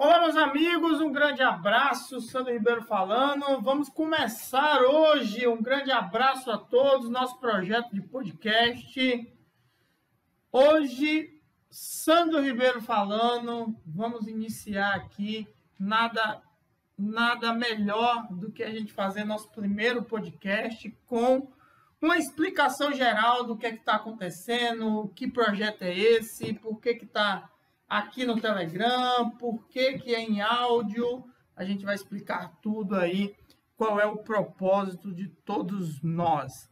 Olá, meus amigos, um grande abraço, Sandro Ribeiro falando. Vamos começar hoje. Um grande abraço a todos, nosso projeto de podcast. Hoje, Sandro Ribeiro falando. Vamos iniciar aqui. Nada melhor do que a gente fazer nosso primeiro podcast com uma explicação geral do que é que está acontecendo, que projeto é esse, por que está aqui no Telegram, por que é em áudio. A gente vai explicar tudo aí, qual é o propósito de todos nós.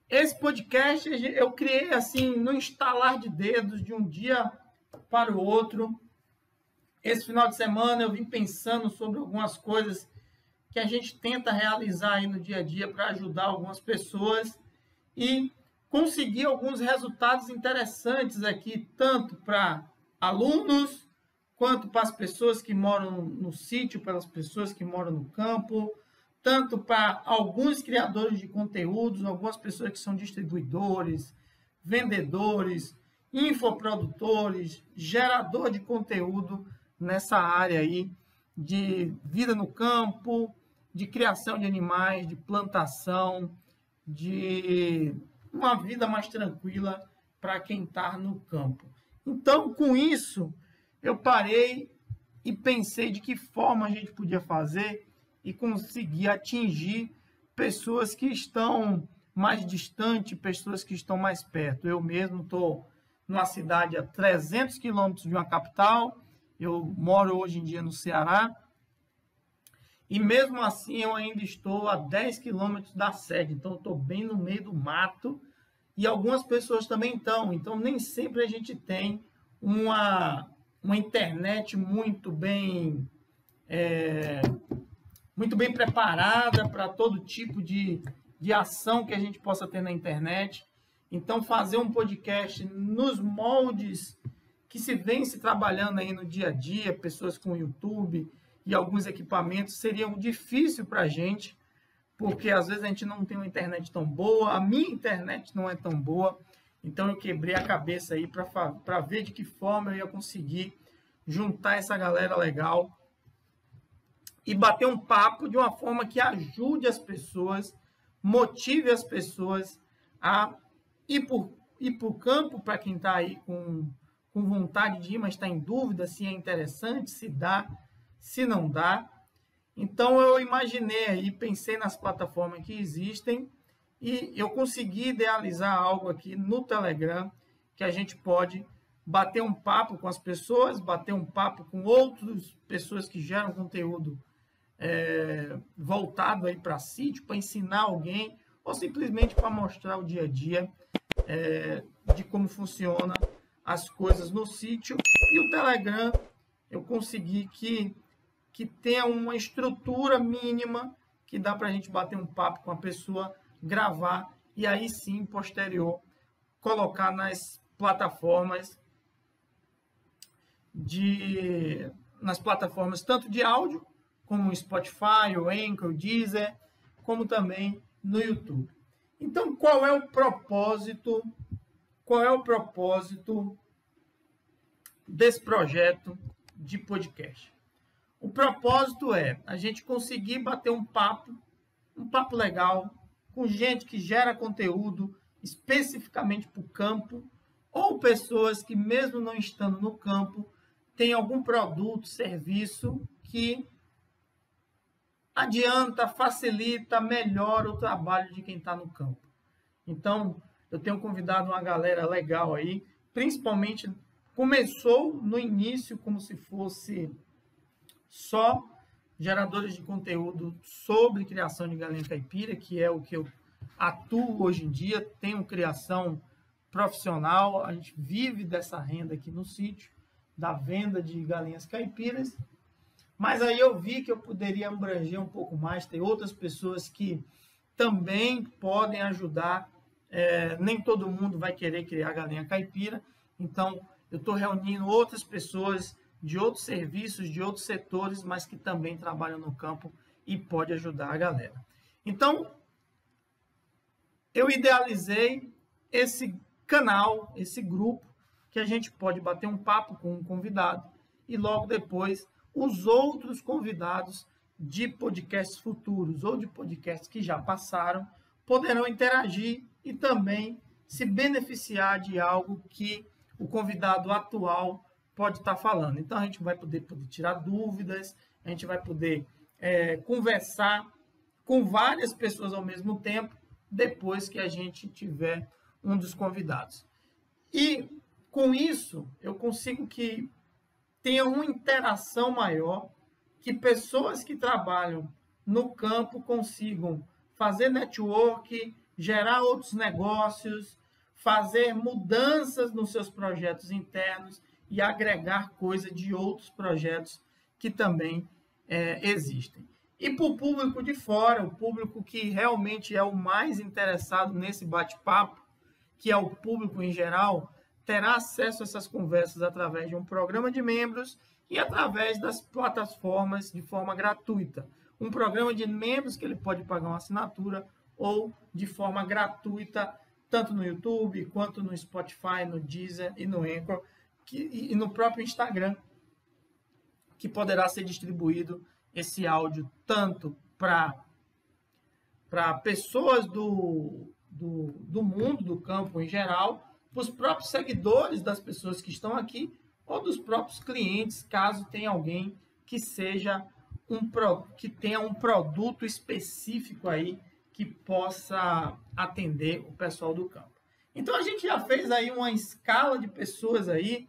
Esse podcast eu criei assim, no instalar de dedos, de um dia para o outro. Esse final de semana eu vim pensando sobre algumas coisas que a gente tenta realizar aí no dia a dia para ajudar algumas pessoas e conseguir alguns resultados interessantes aqui, tanto para alunos, quanto para as pessoas que moram no sítio, para as pessoas que moram no campo, tanto para alguns criadores de conteúdos, algumas pessoas que são distribuidores, vendedores, infoprodutores, gerador de conteúdo nessa área aí de vida no campo, de criação de animais, de plantação, de uma vida mais tranquila para quem está no campo. Então, com isso, eu parei e pensei de que forma a gente podia fazer e conseguir atingir pessoas que estão mais distantes, pessoas que estão mais perto. Eu mesmo estou numa cidade a 300 quilômetros de uma capital, eu moro hoje em dia no Ceará, e mesmo assim eu ainda estou a 10 quilômetros da sede, então eu estou bem no meio do mato, e algumas pessoas também estão. Então nem sempre a gente tem uma internet muito bem preparada para todo tipo de ação que a gente possa ter na internet. Então fazer um podcast nos moldes que se vem se trabalhando aí no dia a dia, pessoas com YouTube e alguns equipamentos, seria difícil para a gente, porque às vezes a gente não tem uma internet tão boa, a minha internet não é tão boa, então eu quebrei a cabeça aí para ver de que forma eu ia conseguir juntar essa galera legal e bater um papo de uma forma que ajude as pessoas, motive as pessoas a ir para o campo, para quem está aí com vontade de ir, mas está em dúvida se é interessante, se dá, se não dá. Então eu imaginei aí, pensei nas plataformas que existem e eu consegui idealizar algo aqui no Telegram que a gente pode bater um papo com as pessoas, bater um papo com outras pessoas que geram conteúdo voltado aí para sítio, para ensinar alguém ou simplesmente para mostrar o dia a dia de como funciona as coisas no sítio. E o Telegram eu consegui que tenha uma estrutura mínima que dá para a gente bater um papo com a pessoa, gravar e aí sim, posterior, colocar nas plataformas tanto de áudio, como o Spotify, o Anchor, o Deezer, como também no YouTube. Então, qual é o propósito desse projeto de podcast? O propósito é a gente conseguir bater um papo legal, com gente que gera conteúdo especificamente para o campo, ou pessoas que, mesmo não estando no campo, têm algum produto, serviço que adianta, facilita, melhora o trabalho de quem está no campo. Então, eu tenho convidado uma galera legal aí, principalmente começou no início como se fosse só geradores de conteúdo sobre criação de galinha caipira, que é o que eu atuo hoje em dia, tenho criação profissional, a gente vive dessa renda aqui no sítio, da venda de galinhas caipiras, mas aí eu vi que eu poderia abranger um pouco mais, tem outras pessoas que também podem ajudar, nem todo mundo vai querer criar galinha caipira, então eu estou reunindo outras pessoas de outros serviços, de outros setores, mas que também trabalham no campo e pode ajudar a galera. Então, eu idealizei esse canal, esse grupo, que a gente pode bater um papo com um convidado e logo depois os outros convidados de podcasts futuros ou de podcasts que já passaram poderão interagir e também se beneficiar de algo que o convidado atual pode estar falando. Então, a gente vai poder tirar dúvidas, a gente vai poder conversar com várias pessoas ao mesmo tempo, depois que a gente tiver um dos convidados. E, com isso, eu consigo que tenha uma interação maior, que pessoas que trabalham no campo consigam fazer network, gerar outros negócios, fazer mudanças nos seus projetos internos e agregar coisa de outros projetos que também existem. E para o público de fora, o público que realmente é o mais interessado nesse bate-papo, que é o público em geral, terá acesso a essas conversas através de um programa de membros e através das plataformas de forma gratuita. Um programa de membros que ele pode pagar uma assinatura ou de forma gratuita, tanto no YouTube, quanto no Spotify, no Deezer e no Anchor, e no próprio Instagram, que poderá ser distribuído esse áudio tanto para pessoas do mundo, do campo em geral, para os próprios seguidores das pessoas que estão aqui, ou dos próprios clientes, caso tenha alguém que que tenha um produto específico aí que possa atender o pessoal do campo. Então, a gente já fez aí uma escala de pessoas aí,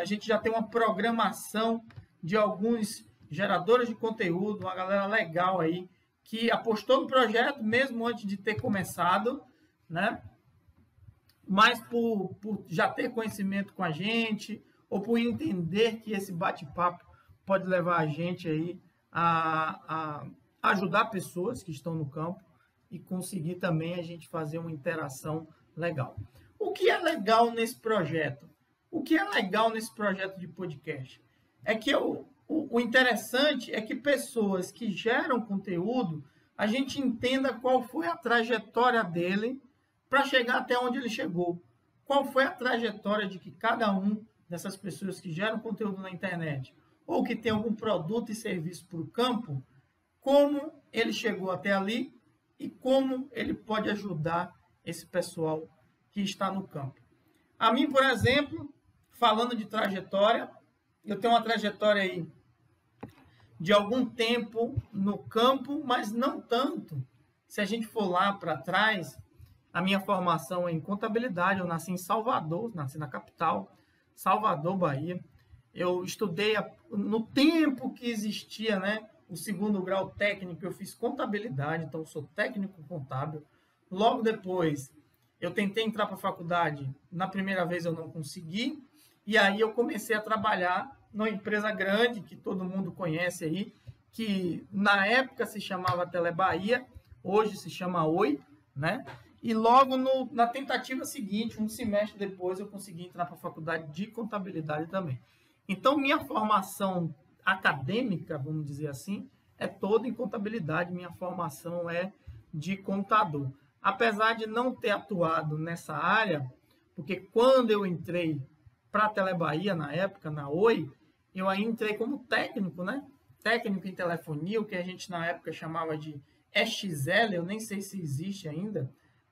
a gente já tem uma programação de alguns geradores de conteúdo, uma galera legal aí, que apostou no projeto mesmo antes de ter começado, né? Mas por já ter conhecimento com a gente, ou por entender que esse bate-papo pode levar a gente aí a ajudar pessoas que estão no campo e conseguir também a gente fazer uma interação legal. O que é legal nesse projeto? O que é legal nesse projeto de podcast? É que o interessante é que pessoas que geram conteúdo, a gente entenda qual foi a trajetória dele para chegar até onde ele chegou. Qual foi a trajetória de que cada um dessas pessoas que geram conteúdo na internet ou que tem algum produto e serviço para o campo, como ele chegou até ali e como ele pode ajudar esse pessoal que está no campo. A mim, por exemplo, falando de trajetória, eu tenho uma trajetória aí de algum tempo no campo, mas não tanto. Se a gente for lá para trás, a minha formação é em contabilidade, eu nasci em Salvador, nasci na capital, Salvador, Bahia. Eu estudei no tempo que existia, né, o segundo grau técnico, eu fiz contabilidade, então eu sou técnico contábil. Logo depois, eu tentei entrar para a faculdade, na primeira vez eu não consegui, e aí eu comecei a trabalhar numa empresa grande, que todo mundo conhece aí, que na época se chamava Telebahia, hoje se chama Oi, né? E logo na tentativa seguinte, um semestre depois, eu consegui entrar para a faculdade de contabilidade também. Então, minha formação acadêmica, vamos dizer assim, é toda em contabilidade, minha formação é de contador. Apesar de não ter atuado nessa área, porque quando eu entrei para a Telebahia, na época, na Oi, eu aí entrei como técnico, né? Técnico em telefonia, o que a gente na época chamava de EXL, eu nem sei se existe ainda,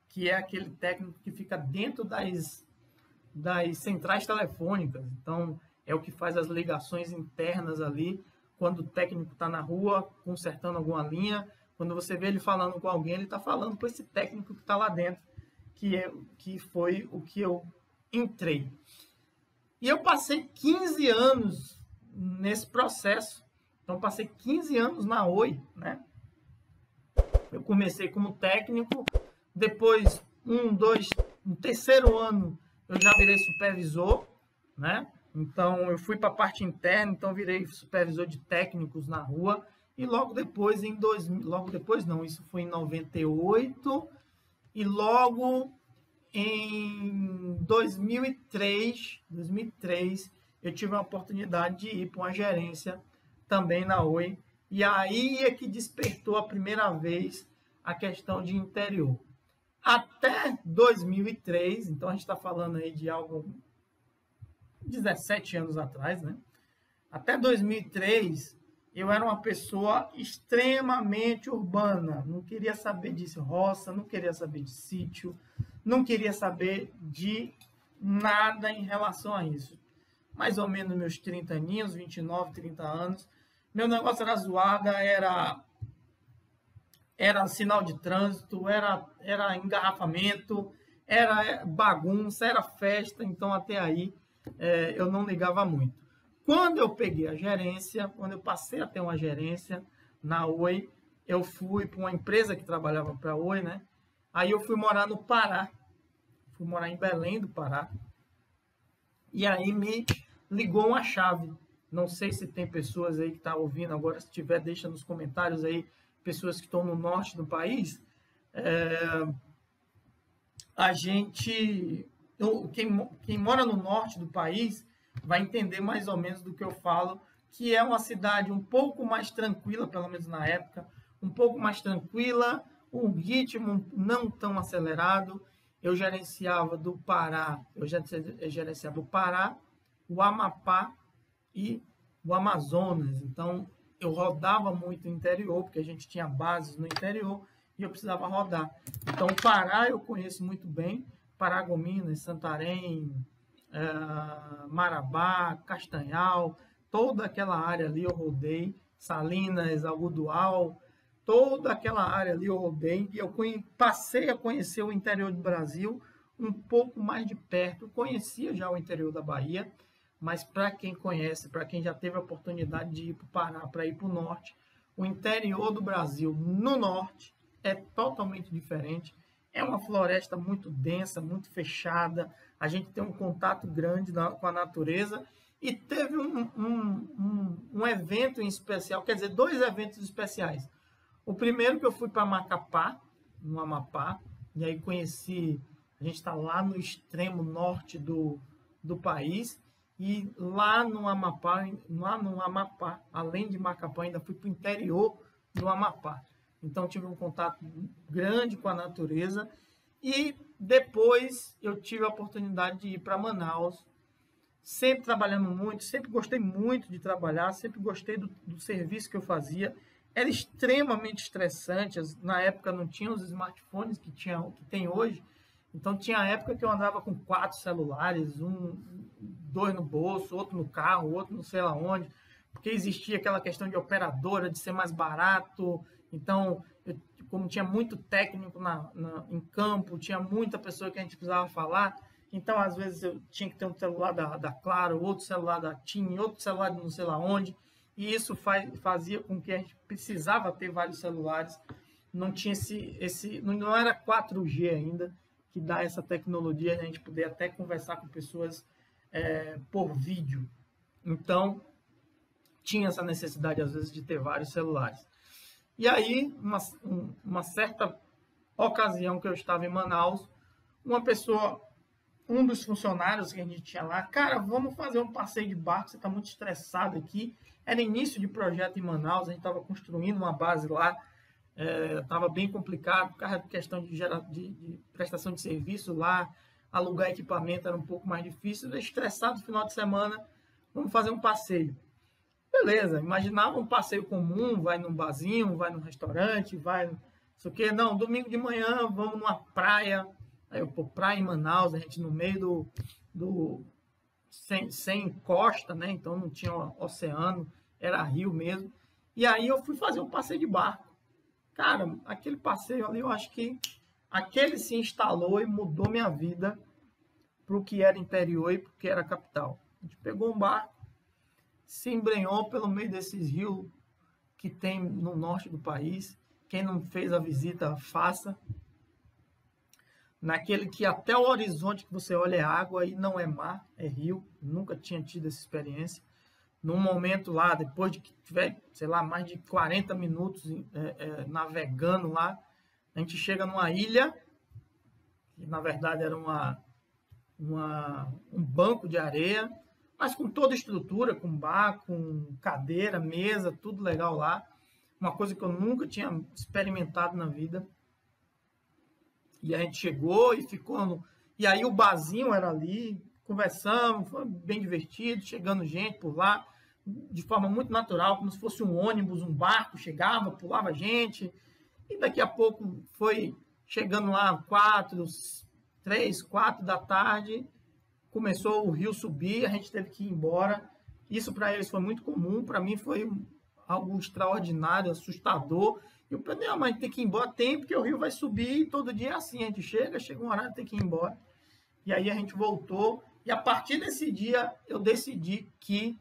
que é aquele técnico que fica dentro das centrais telefônicas. Então, é o que faz as ligações internas ali, quando o técnico está na rua, consertando alguma linha. Quando você vê ele falando com alguém, ele está falando com esse técnico que está lá dentro, que foi o que eu entrei. E eu passei 15 anos nesse processo. Então, passei 15 anos na Oi, né? Eu comecei como técnico, depois, no terceiro ano, eu já virei supervisor, né? Então, eu fui para a parte interna, então virei supervisor de técnicos na rua. E logo depois, isso foi em 98, e logo em 2003, eu tive a oportunidade de ir para uma gerência também na Oi. E aí é que despertou a primeira vez a questão de interior. Até 2003, então a gente está falando aí de algo 17 anos atrás, né? Até 2003, eu era uma pessoa extremamente urbana. Não queria saber de roça, não queria saber de sítio, não queria saber de nada em relação a isso. Mais ou menos meus 30 aninhos, 29, 30 anos. Meu negócio era zoada, era sinal de trânsito, era engarrafamento, era bagunça, era festa. Então, até aí, eu não ligava muito. Quando eu peguei a gerência, quando eu passei a ter uma gerência na Oi, eu fui para uma empresa que trabalhava para a Oi, né? Aí eu fui morar no Pará. Fui morar em Belém do Pará. E aí me ligou uma chave. Não sei se tem pessoas aí que estão ouvindo agora. Se tiver, deixa nos comentários aí. Pessoas que estão no norte do país. Quem mora no norte do país vai entender mais ou menos do que eu falo, que é uma cidade um pouco mais tranquila, pelo menos na época, um pouco mais tranquila, um ritmo não tão acelerado. Eu gerenciava do Pará, gerenciava o Pará, o Amapá e o Amazonas. Então, eu rodava muito no interior, porque a gente tinha bases no interior e eu precisava rodar. Então, o Pará eu conheço muito bem, Paragominas, Santarém, Marabá, Castanhal, toda aquela área ali eu rodei, Salinas, Algodoal, toda aquela área ali eu rodei e eu passei a conhecer o interior do Brasil um pouco mais de perto. Eu conhecia já o interior da Bahia, mas para quem conhece, para quem já teve a oportunidade de ir para o Pará, para ir para o norte, o interior do Brasil no norte é totalmente diferente. É uma floresta muito densa, muito fechada. A gente tem um contato grande com a natureza. E teve um evento em especial, quer dizer, 2 eventos especiais. O primeiro que eu fui para Macapá, no Amapá, e aí conheci, a gente está lá no extremo norte do país, e lá no Amapá, além de Macapá, ainda fui para o interior do Amapá. Então, tive um contato grande com a natureza. E depois eu tive a oportunidade de ir para Manaus, sempre trabalhando muito, sempre gostei muito de trabalhar, sempre gostei do serviço que eu fazia. Era extremamente estressante. Na época não tinha os smartphones que tem hoje. Então, tinha a época que eu andava com 4 celulares, 2 no bolso, outro no carro, outro não sei lá onde, porque existia aquela questão de operadora, de ser mais barato. Então, como tinha muito técnico em campo, tinha muita pessoa que a gente precisava falar, então, às vezes, eu tinha que ter um celular da Claro, outro celular da TIM, outro celular de não sei lá onde, e isso fazia com que a gente precisava ter vários celulares. Não tinha não era 4G ainda, que dá essa tecnologia, a gente poder até conversar com pessoas por vídeo. Então, tinha essa necessidade, às vezes, de ter vários celulares. E aí, uma certa ocasião que eu estava em Manaus, um dos funcionários que a gente tinha lá, cara, vamos fazer um passeio de barco, você está muito estressado aqui. Era início de projeto em Manaus, a gente estava construindo uma base lá, estava bem complicado, por causa da questão de prestação de serviço lá, alugar equipamento era um pouco mais difícil. Estressado no final de semana, vamos fazer um passeio. Beleza, imaginava um passeio comum, vai num barzinho, vai num restaurante, vai não sei o quê. Não, domingo de manhã vamos numa praia. Aí eu, praia em Manaus, a gente no meio sem costa, né? Então não tinha oceano, era rio mesmo. E aí eu fui fazer um passeio de barco. Cara, aquele passeio ali, eu acho que aquele se instalou e mudou minha vida para o que era interior e para o que era capital. A gente pegou um barco, se embrenhou pelo meio desses rios que tem no norte do país. Quem não fez a visita, faça. Naquele que até o horizonte que você olha é água e não é mar, é rio. Nunca tinha tido essa experiência. Num momento lá, depois de que tiver, sei lá, mais de 40 minutos navegando lá, a gente chega numa ilha, que na verdade era um banco de areia, mas com toda a estrutura, com bar, com cadeira, mesa, tudo legal lá. Uma coisa que eu nunca tinha experimentado na vida. E a gente chegou e ficou... E aí o barzinho era ali, conversamos, foi bem divertido, chegando gente por lá. de forma muito natural, como se fosse um ônibus, um barco, chegava, pulava gente, e daqui a pouco foi chegando lá 3, 4 da tarde, começou o rio subir, a gente teve que ir embora. Isso para eles foi muito comum, para mim foi algo extraordinário, assustador. Eu falei, não, mas tem que ir embora, tem, porque o rio vai subir, e todo dia é assim, a gente chega um horário, tem que ir embora. E aí a gente voltou, e a partir desse dia eu decidi que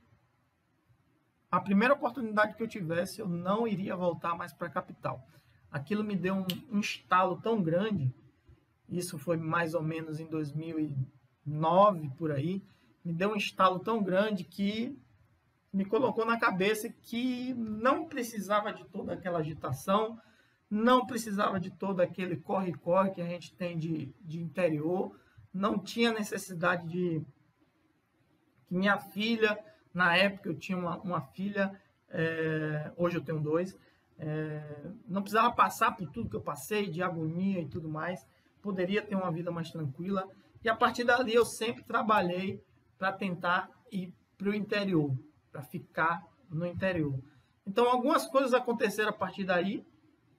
a primeira oportunidade que eu tivesse, eu não iria voltar mais para a capital. Aquilo me deu um estalo tão grande, isso foi mais ou menos em 2009, por aí, me deu um estalo tão grande que me colocou na cabeça que não precisava de toda aquela agitação, não precisava de todo aquele corre-corre que a gente tem de interior, não tinha necessidade de que minha filha, na época eu tinha uma filha, hoje eu tenho 2, não precisava passar por tudo que eu passei, de agonia e tudo mais, poderia ter uma vida mais tranquila, e a partir dali eu sempre trabalhei para tentar ir para o interior, para ficar no interior. Então algumas coisas aconteceram a partir daí,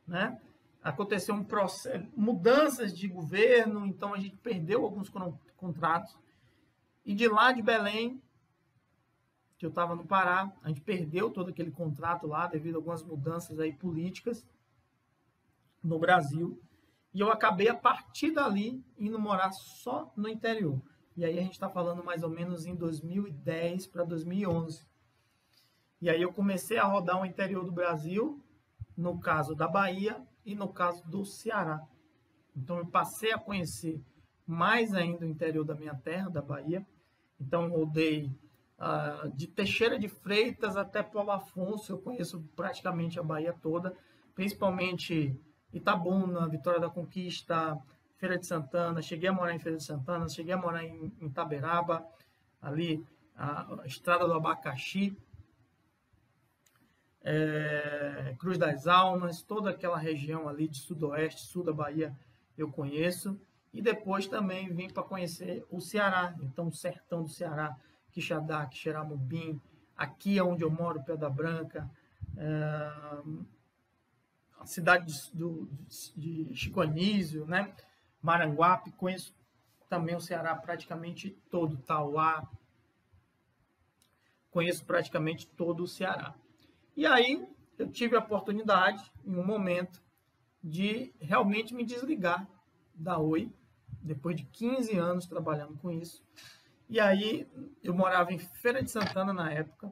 né? Aconteceu um processo, mudanças de governo, então a gente perdeu alguns contratos, e de lá de Belém, que eu estava no Pará, a gente perdeu todo aquele contrato lá devido a algumas mudanças aí políticas no Brasil. E eu acabei, a partir dali, indo morar só no interior. E aí a gente está falando mais ou menos em 2010 para 2011. E aí eu comecei a rodar o interior do Brasil, no caso da Bahia e no caso do Ceará. Então eu passei a conhecer mais ainda o interior da minha terra, da Bahia. Então rodei de Teixeira de Freitas até Paulo Afonso, eu conheço praticamente a Bahia toda, principalmente Itabuna, Vitória da Conquista, Feira de Santana. Cheguei a morar em Feira de Santana, cheguei a morar em Itaberaba, ali a Estrada do Abacaxi, Cruz das Almas, toda aquela região ali de sudoeste, sul da Bahia eu conheço. E depois também vim para conhecer o Ceará, então o sertão do Ceará, Quixadá, Quixeramobim, aqui é onde eu moro, Pedra Branca, a cidade de Chico Anísio, né? Maranguape, conheço também o Ceará praticamente todo, Tauá, conheço praticamente todo o Ceará. E aí eu tive a oportunidade, em um momento, de realmente me desligar da Oi, depois de 15 anos trabalhando com isso. E aí eu morava em Feira de Santana na época,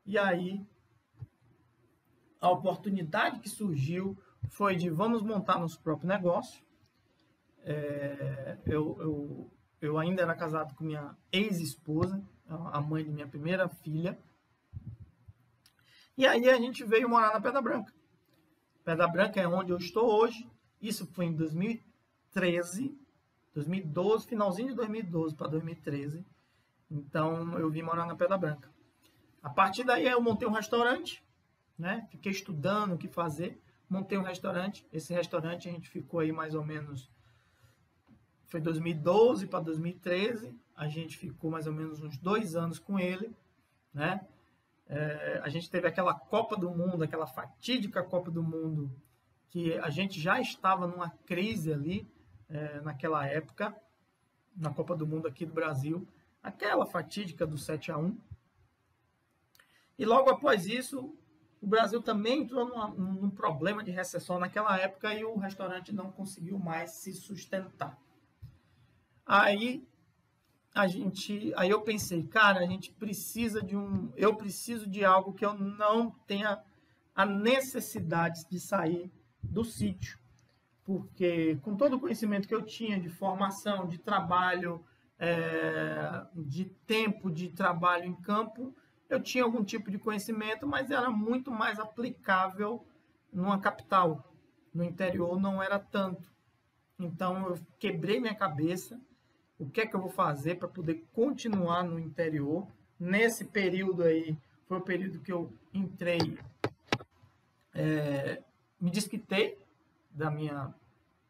e aí a oportunidade que surgiu foi de vamos montar nosso próprio negócio. Eu ainda era casado com minha ex-esposa, a mãe de minha primeira filha. E aí a gente veio morar na Pedra Branca. Pedra Branca é onde eu estou hoje. Isso foi em 2013, 2012, finalzinho de 2012 para 2013. Então eu vim morar na Pedra Branca. A partir daí eu montei um restaurante, né? Fiquei estudando o que fazer, montei um restaurante. Esse restaurante a gente ficou aí mais ou menos, foi 2012 para 2013, a gente ficou mais ou menos uns 2 anos com ele, né? A gente teve aquela Copa do Mundo, aquela fatídica Copa do Mundo, que a gente já estava numa crise ali, naquela época, na Copa do Mundo aqui do Brasil, aquela fatídica do 7-1. E logo após isso, o Brasil também entrou num problema de recessão naquela época e o restaurante não conseguiu mais se sustentar. Aí eu pensei, cara, a gente precisa eu preciso de algo que eu não tenha a necessidade de sair do sítio, porque com todo o conhecimento que eu tinha de formação, de trabalho, de tempo de trabalho em campo, eu tinha algum tipo de conhecimento, mas era muito mais aplicável numa capital. No interior não era tanto. Então eu quebrei minha cabeça. O que é que eu vou fazer para poder continuar no interior? Nesse período aí, foi o período que eu entrei, me desquitei da minha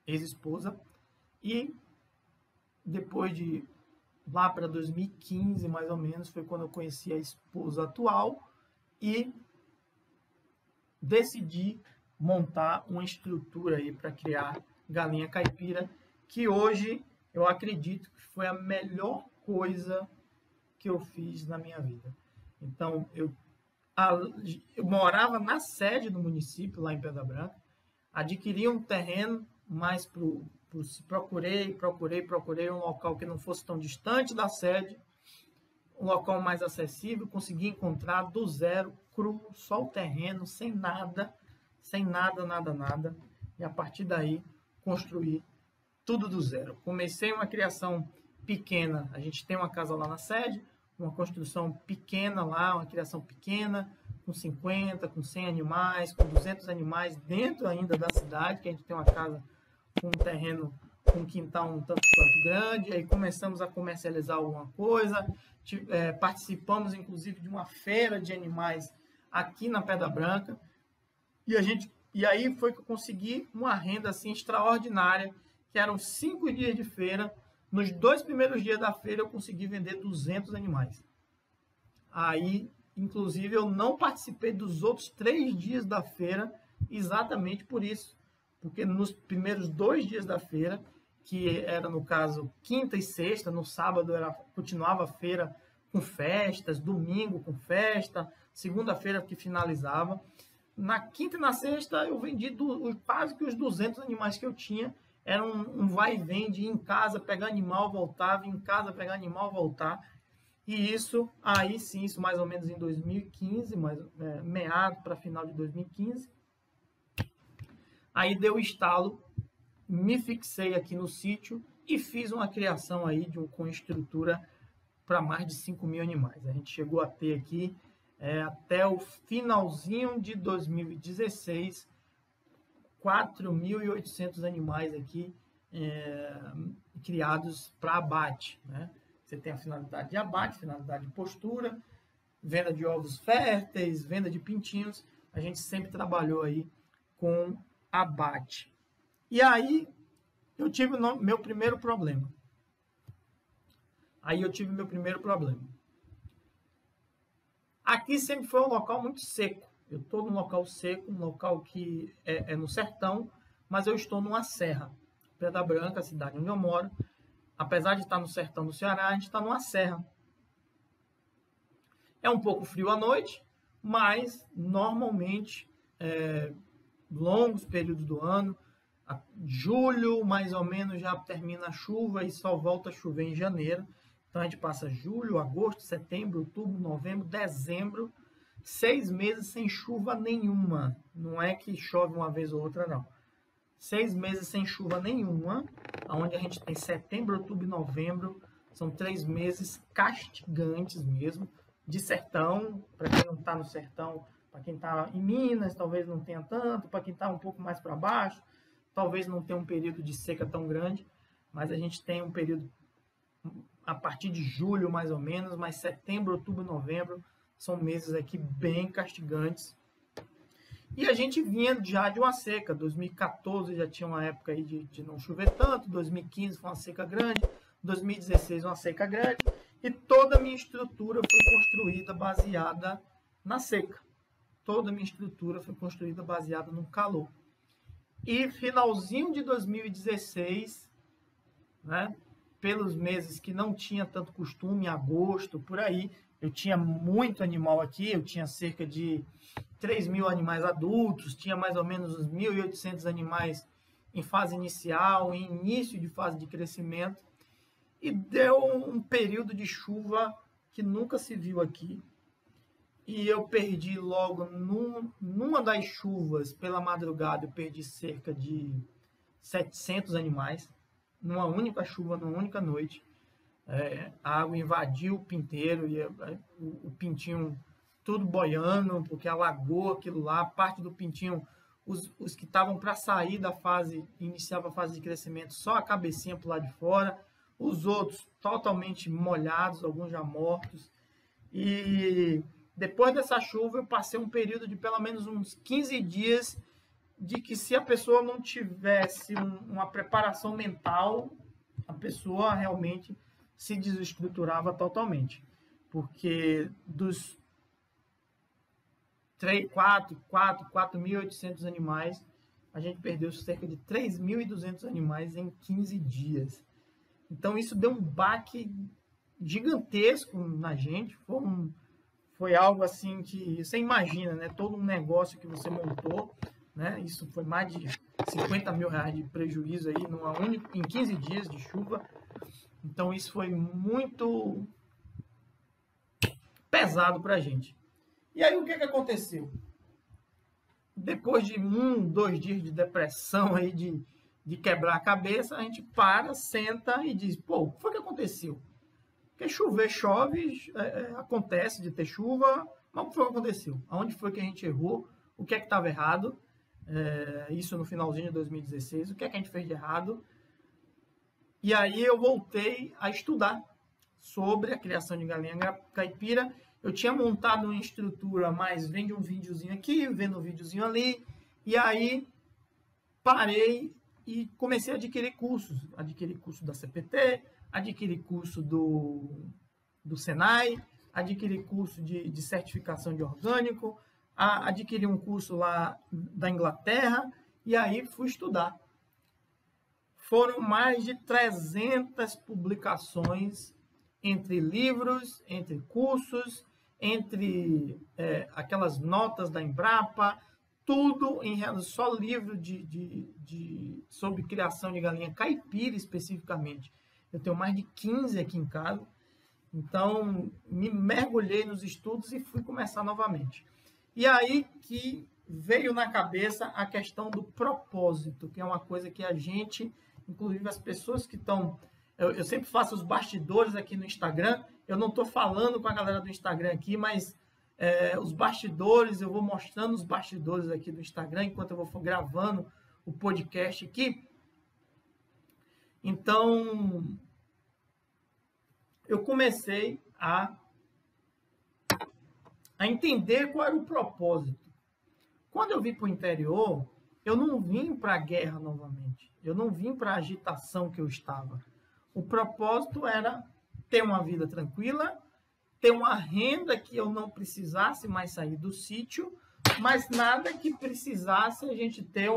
ex-esposa e depois de lá para 2015, mais ou menos, foi quando eu conheci a esposa atual. e decidi montar uma estrutura aí para criar galinha caipira, que hoje eu acredito que foi a melhor coisa que eu fiz na minha vida. Então, eu morava na sede do município, lá em Pedra Branca, adquiri um terreno, mas procurei um local que não fosse tão distante da sede, um local mais acessível, consegui encontrar do zero, cru, só o terreno, sem nada, nada. E a partir daí, construí tudo do zero. Comecei uma criação pequena, a gente tem uma casa lá na sede, uma construção pequena lá, uma criação pequena, com 50, com 100 animais, com 200 animais dentro ainda da cidade, que a gente tem uma casa com um terreno, com um quintal um tanto quanto grande, aí começamos a comercializar alguma coisa, participamos inclusive de uma feira de animais aqui na Pedra Branca, e aí foi que eu consegui uma renda assim extraordinária, que eram 5 dias de feira. Nos 2 primeiros dias da feira eu consegui vender 200 animais. Aí, inclusive, eu não participei dos outros 3 dias da feira exatamente por isso, porque nos primeiros 2 dias da feira, que era no caso quinta e sexta, no sábado continuava a feira com festas, domingo com festa, segunda-feira que finalizava. Na quinta e na sexta eu vendi quase que os 200 animais que eu tinha. Era um vai e vem de ir em casa, pegar animal, voltar, vir em casa, pegar animal, voltar. E isso, aí sim, isso mais ou menos em 2015, meado para final de 2015. Aí deu o estalo, me fixei aqui no sítio e fiz uma criação aí com estrutura para mais de 5.000 animais. A gente chegou a ter aqui, até o finalzinho de 2016, 4.800 animais aqui criados para abate, né? Você tem a finalidade de abate, finalidade de postura, venda de ovos férteis, venda de pintinhos. A gente sempre trabalhou aí com abate. E aí eu tive meu primeiro problema. Aqui sempre foi um local muito seco. Eu estou num local seco, um local que é no sertão, mas eu estou numa serra. Pedra Branca, a cidade onde eu moro, apesar de estar no sertão do Ceará, a gente está numa serra. É um pouco frio à noite, mas normalmente, longos períodos do ano, julho mais ou menos já termina a chuva e só volta a chover em janeiro. Então a gente passa julho, agosto, setembro, outubro, novembro, dezembro, 6 meses sem chuva nenhuma. Não é que chove uma vez ou outra, não. 6 meses sem chuva nenhuma, onde a gente tem setembro, outubro e novembro. São 3 meses castigantes mesmo, de sertão. Para quem não está no sertão, para quem está em Minas, talvez não tenha tanto. Para quem está um pouco mais para baixo, talvez não tenha um período de seca tão grande. Mas a gente tem um período a partir de julho, mais ou menos. Mas setembro, outubro e novembro são meses aqui bem castigantes. E a gente vinha já de uma seca. 2014 já tinha uma época aí de não chover tanto. 2015 foi uma seca grande. 2016 uma seca grande. E toda a minha estrutura foi construída baseada na seca. Toda a minha estrutura foi construída baseada no calor. E finalzinho de 2016, né, pelos meses que não tinha tanto costume, agosto, por aí, eu tinha muito animal aqui, eu tinha cerca de 3.000 animais adultos, tinha mais ou menos uns 1.800 animais em fase inicial, em início de fase de crescimento, e deu um período de chuva que nunca se viu aqui. E eu perdi logo, numa das chuvas, pela madrugada, eu perdi cerca de 700 animais, numa única chuva, numa única noite. A água invadiu o pinteiro e o pintinho tudo boiando, porque alagou aquilo lá. Parte do pintinho, os que estavam para sair da fase, iniciava a fase de crescimento, só a cabecinha para o lado de fora. Os outros totalmente molhados, alguns já mortos. E depois dessa chuva eu passei um período de pelo menos uns 15 dias de que, se a pessoa não tivesse uma preparação mental, a pessoa realmente se desestruturava totalmente. Porque 4.800 animais. A gente perdeu cerca de 3.200 animais em 15 dias. Então, isso deu um baque gigantesco na gente. Foi algo assim que você imagina, né? Todo um negócio que você montou, né? Isso foi mais de 50 mil reais de prejuízo aí em 15 dias de chuva. Então, isso foi muito pesado para a gente. E aí, o que aconteceu? Depois de 2 dias de depressão, aí, de quebrar a cabeça, a gente para, senta e diz, pô, o que foi que aconteceu? Porque chover, chove, acontece de ter chuva, mas o que foi que aconteceu? Aonde foi que a gente errou? O que é que estava errado? Isso no finalzinho de 2016, o que é que a gente fez de errado? E aí eu voltei a estudar sobre a criação de galinha caipira. Eu tinha montado uma estrutura, mas vende um videozinho aqui, vendo um videozinho ali, e aí parei e comecei a adquirir cursos. Adquiri curso da CPT, adquiri curso do Senai, adquiri curso de certificação de orgânico, adquiri um curso lá da Inglaterra, e aí fui estudar. Foram mais de 300 publicações entre livros, entre cursos, entre aquelas notas da Embrapa, tudo só livro sobre criação de galinha caipira especificamente. Eu tenho mais de 15 aqui em casa, então me mergulhei nos estudos e fui começar novamente. E aí que veio na cabeça a questão do propósito, que é uma coisa que a gente, inclusive as pessoas que estão... Eu sempre faço os bastidores aqui no Instagram, eu não estou falando com a galera do Instagram aqui, mas os bastidores, eu vou mostrando os bastidores aqui do Instagram, enquanto eu vou gravando o podcast aqui. Então, eu comecei a entender qual era o propósito. Quando eu vim para o interior, eu não vim para a guerra novamente, eu não vim para a agitação que eu estava. O propósito era ter uma vida tranquila, ter uma renda que eu não precisasse mais sair do sítio, mas nada que precisasse a gente ter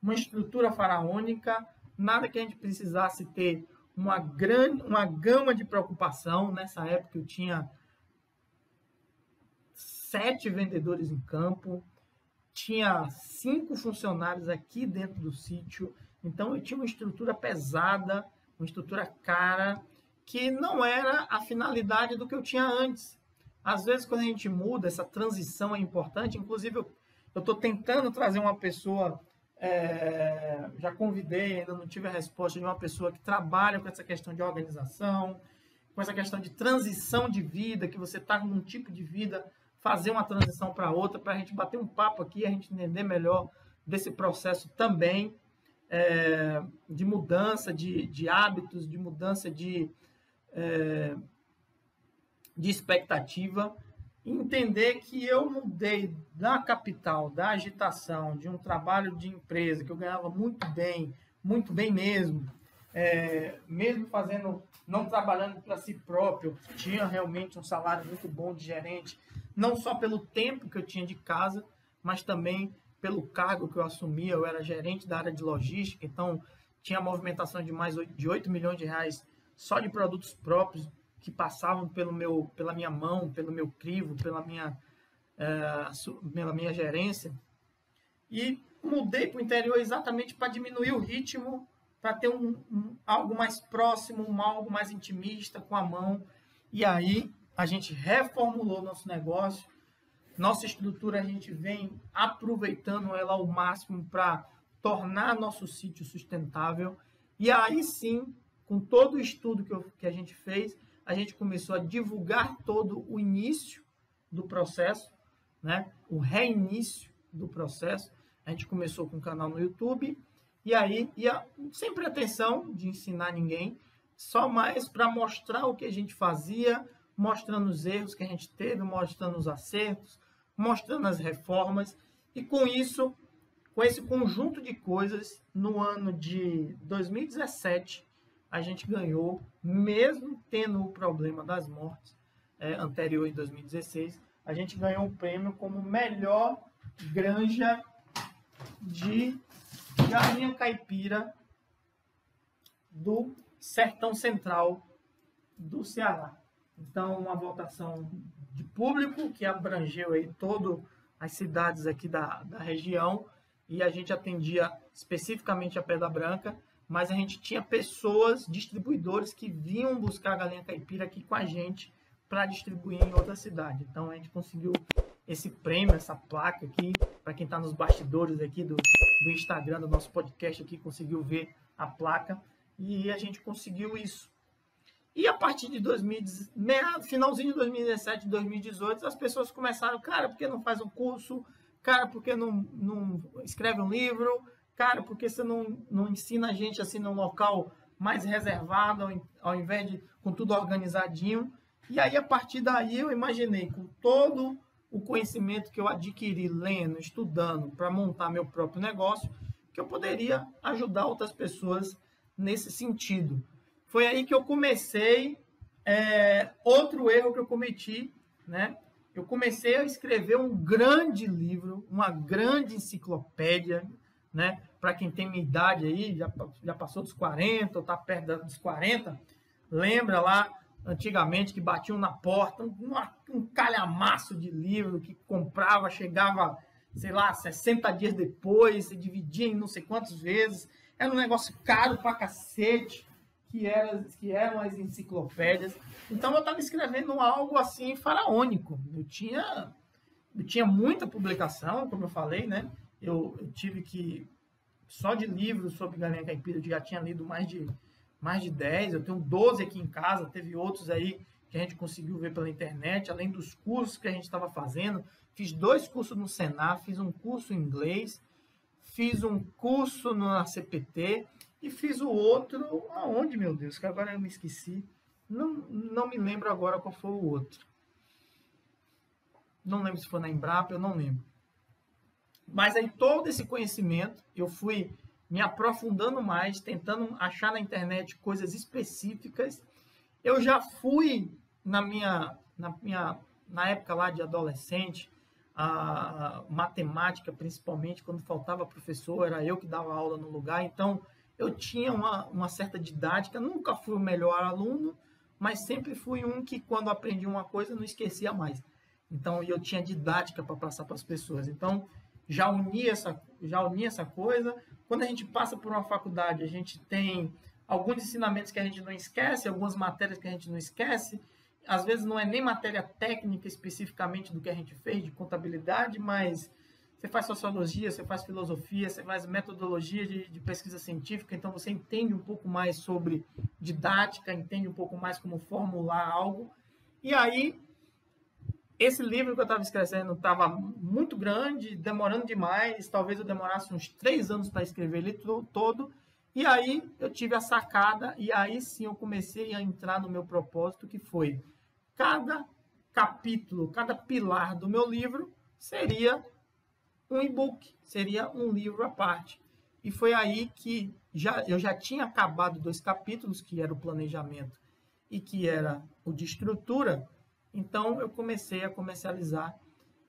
uma estrutura faraônica, nada que a gente precisasse ter uma gama de preocupação. Nessa época eu tinha 7 vendedores em campo, tinha 5 funcionários aqui dentro do sítio. Então, eu tinha uma estrutura pesada, uma estrutura cara, que não era a finalidade do que eu tinha antes. Às vezes, quando a gente muda, essa transição é importante. Inclusive, eu estou tentando trazer uma pessoa, já convidei, ainda não tive a resposta de uma pessoa que trabalha com essa questão de organização, com essa questão de transição de vida, que você está num tipo de vida, fazer uma transição para outra, para a gente bater um papo aqui, a gente entender melhor desse processo também, de mudança de hábitos, de mudança de expectativa, e entender que eu mudei da capital, da agitação, de um trabalho de empresa que eu ganhava muito bem mesmo, mesmo não trabalhando para si próprio, tinha realmente um salário muito bom de gerente, não só pelo tempo que eu tinha de casa, mas também pelo cargo que eu assumia. Eu era gerente da área de logística, então tinha movimentação de 8 milhões de reais só de produtos próprios que passavam pela minha mão, pelo meu crivo, pela minha gerência. E mudei para o interior exatamente para diminuir o ritmo, para ter algo mais próximo, algo mais intimista, com a mão. E aí a gente reformulou nosso negócio, nossa estrutura, a gente vem aproveitando ela ao máximo para tornar nosso sítio sustentável. E aí sim, com todo o estudo que a gente fez, a gente começou a divulgar todo o início do processo, né? O reinício do processo. A gente começou com um canal no YouTube, e aí sem pretensão de ensinar ninguém, só mais para mostrar o que a gente fazia, mostrando os erros que a gente teve, mostrando os acertos, mostrando as reformas. E com isso, com esse conjunto de coisas, no ano de 2017, a gente ganhou, mesmo tendo o problema das mortes anterior em 2016, a gente ganhou um prêmio como melhor granja de galinha caipira do Sertão Central do Ceará. Então, uma votação de público que abrangeu aí todas as cidades aqui da região, e a gente atendia especificamente a Pedra Branca, mas a gente tinha pessoas, distribuidores, que vinham buscar a galinha caipira aqui com a gente para distribuir em outra cidade. Então, a gente conseguiu esse prêmio, essa placa aqui, para quem está nos bastidores aqui do Instagram, do nosso podcast aqui, conseguiu ver a placa, e a gente conseguiu isso. E a partir de finalzinho de 2017, 2018, as pessoas começaram, cara, por que não faz um curso? Cara, por que não escreve um livro? Cara, por que você não ensina a gente assim num local mais reservado, ao invés de com tudo organizadinho? E aí, a partir daí, eu imaginei, com todo o conhecimento que eu adquiri lendo, estudando, para montar meu próprio negócio, que eu poderia ajudar outras pessoas nesse sentido. Foi aí que eu comecei, outro erro que eu cometi, né? Eu comecei a escrever um grande livro, uma grande enciclopédia, né? Para quem tem minha idade aí, já passou dos 40, ou está perto dos 40, lembra lá, antigamente, que batiam na porta, um calhamaço de livro que comprava, chegava, sei lá, 60 dias depois, se dividia em não sei quantas vezes, era um negócio caro pra cacete, que eram as enciclopédias. Então eu estava escrevendo algo assim faraônico. Eu tinha muita publicação, como eu falei, né? Eu tive que, só de livros sobre galinha caipira, eu já tinha lido mais de 10, eu tenho 12 aqui em casa, teve outros aí que a gente conseguiu ver pela internet, além dos cursos que a gente estava fazendo. Fiz 2 cursos no Senar, fiz um curso em inglês, fiz um curso na CPT e fiz o outro, aonde, meu Deus, que agora eu me esqueci. Não me lembro agora qual foi o outro. Não lembro se foi na Embrapa, eu não lembro. Mas aí todo esse conhecimento, eu fui me aprofundando mais, tentando achar na internet coisas específicas. Eu já fui, na época lá de adolescente, a matemática, principalmente, quando faltava professor, era eu que dava aula no lugar, então eu tinha uma certa didática, nunca fui o melhor aluno, mas sempre fui um que, quando aprendi uma coisa, não esquecia mais. Então, eu tinha didática para passar para as pessoas. Então, já uni essa coisa. Quando a gente passa por uma faculdade, a gente tem alguns ensinamentos que a gente não esquece, algumas matérias que a gente não esquece. Às vezes não é nem matéria técnica especificamente do que a gente fez, de contabilidade, mas você faz sociologia, você faz filosofia, você faz metodologia de pesquisa científica, então você entende um pouco mais sobre didática, entende um pouco mais como formular algo. E aí, esse livro que eu estava escrevendo estava muito grande, demorando demais, talvez eu demorasse uns 3 anos para escrever ele todo. E aí eu tive a sacada, e aí sim eu comecei a entrar no meu propósito, que foi: cada capítulo, cada pilar do meu livro seria um e-book, seria um livro à parte. E foi aí que eu já tinha acabado 2 capítulos, que era o planejamento e que era o de estrutura. Então, eu comecei a comercializar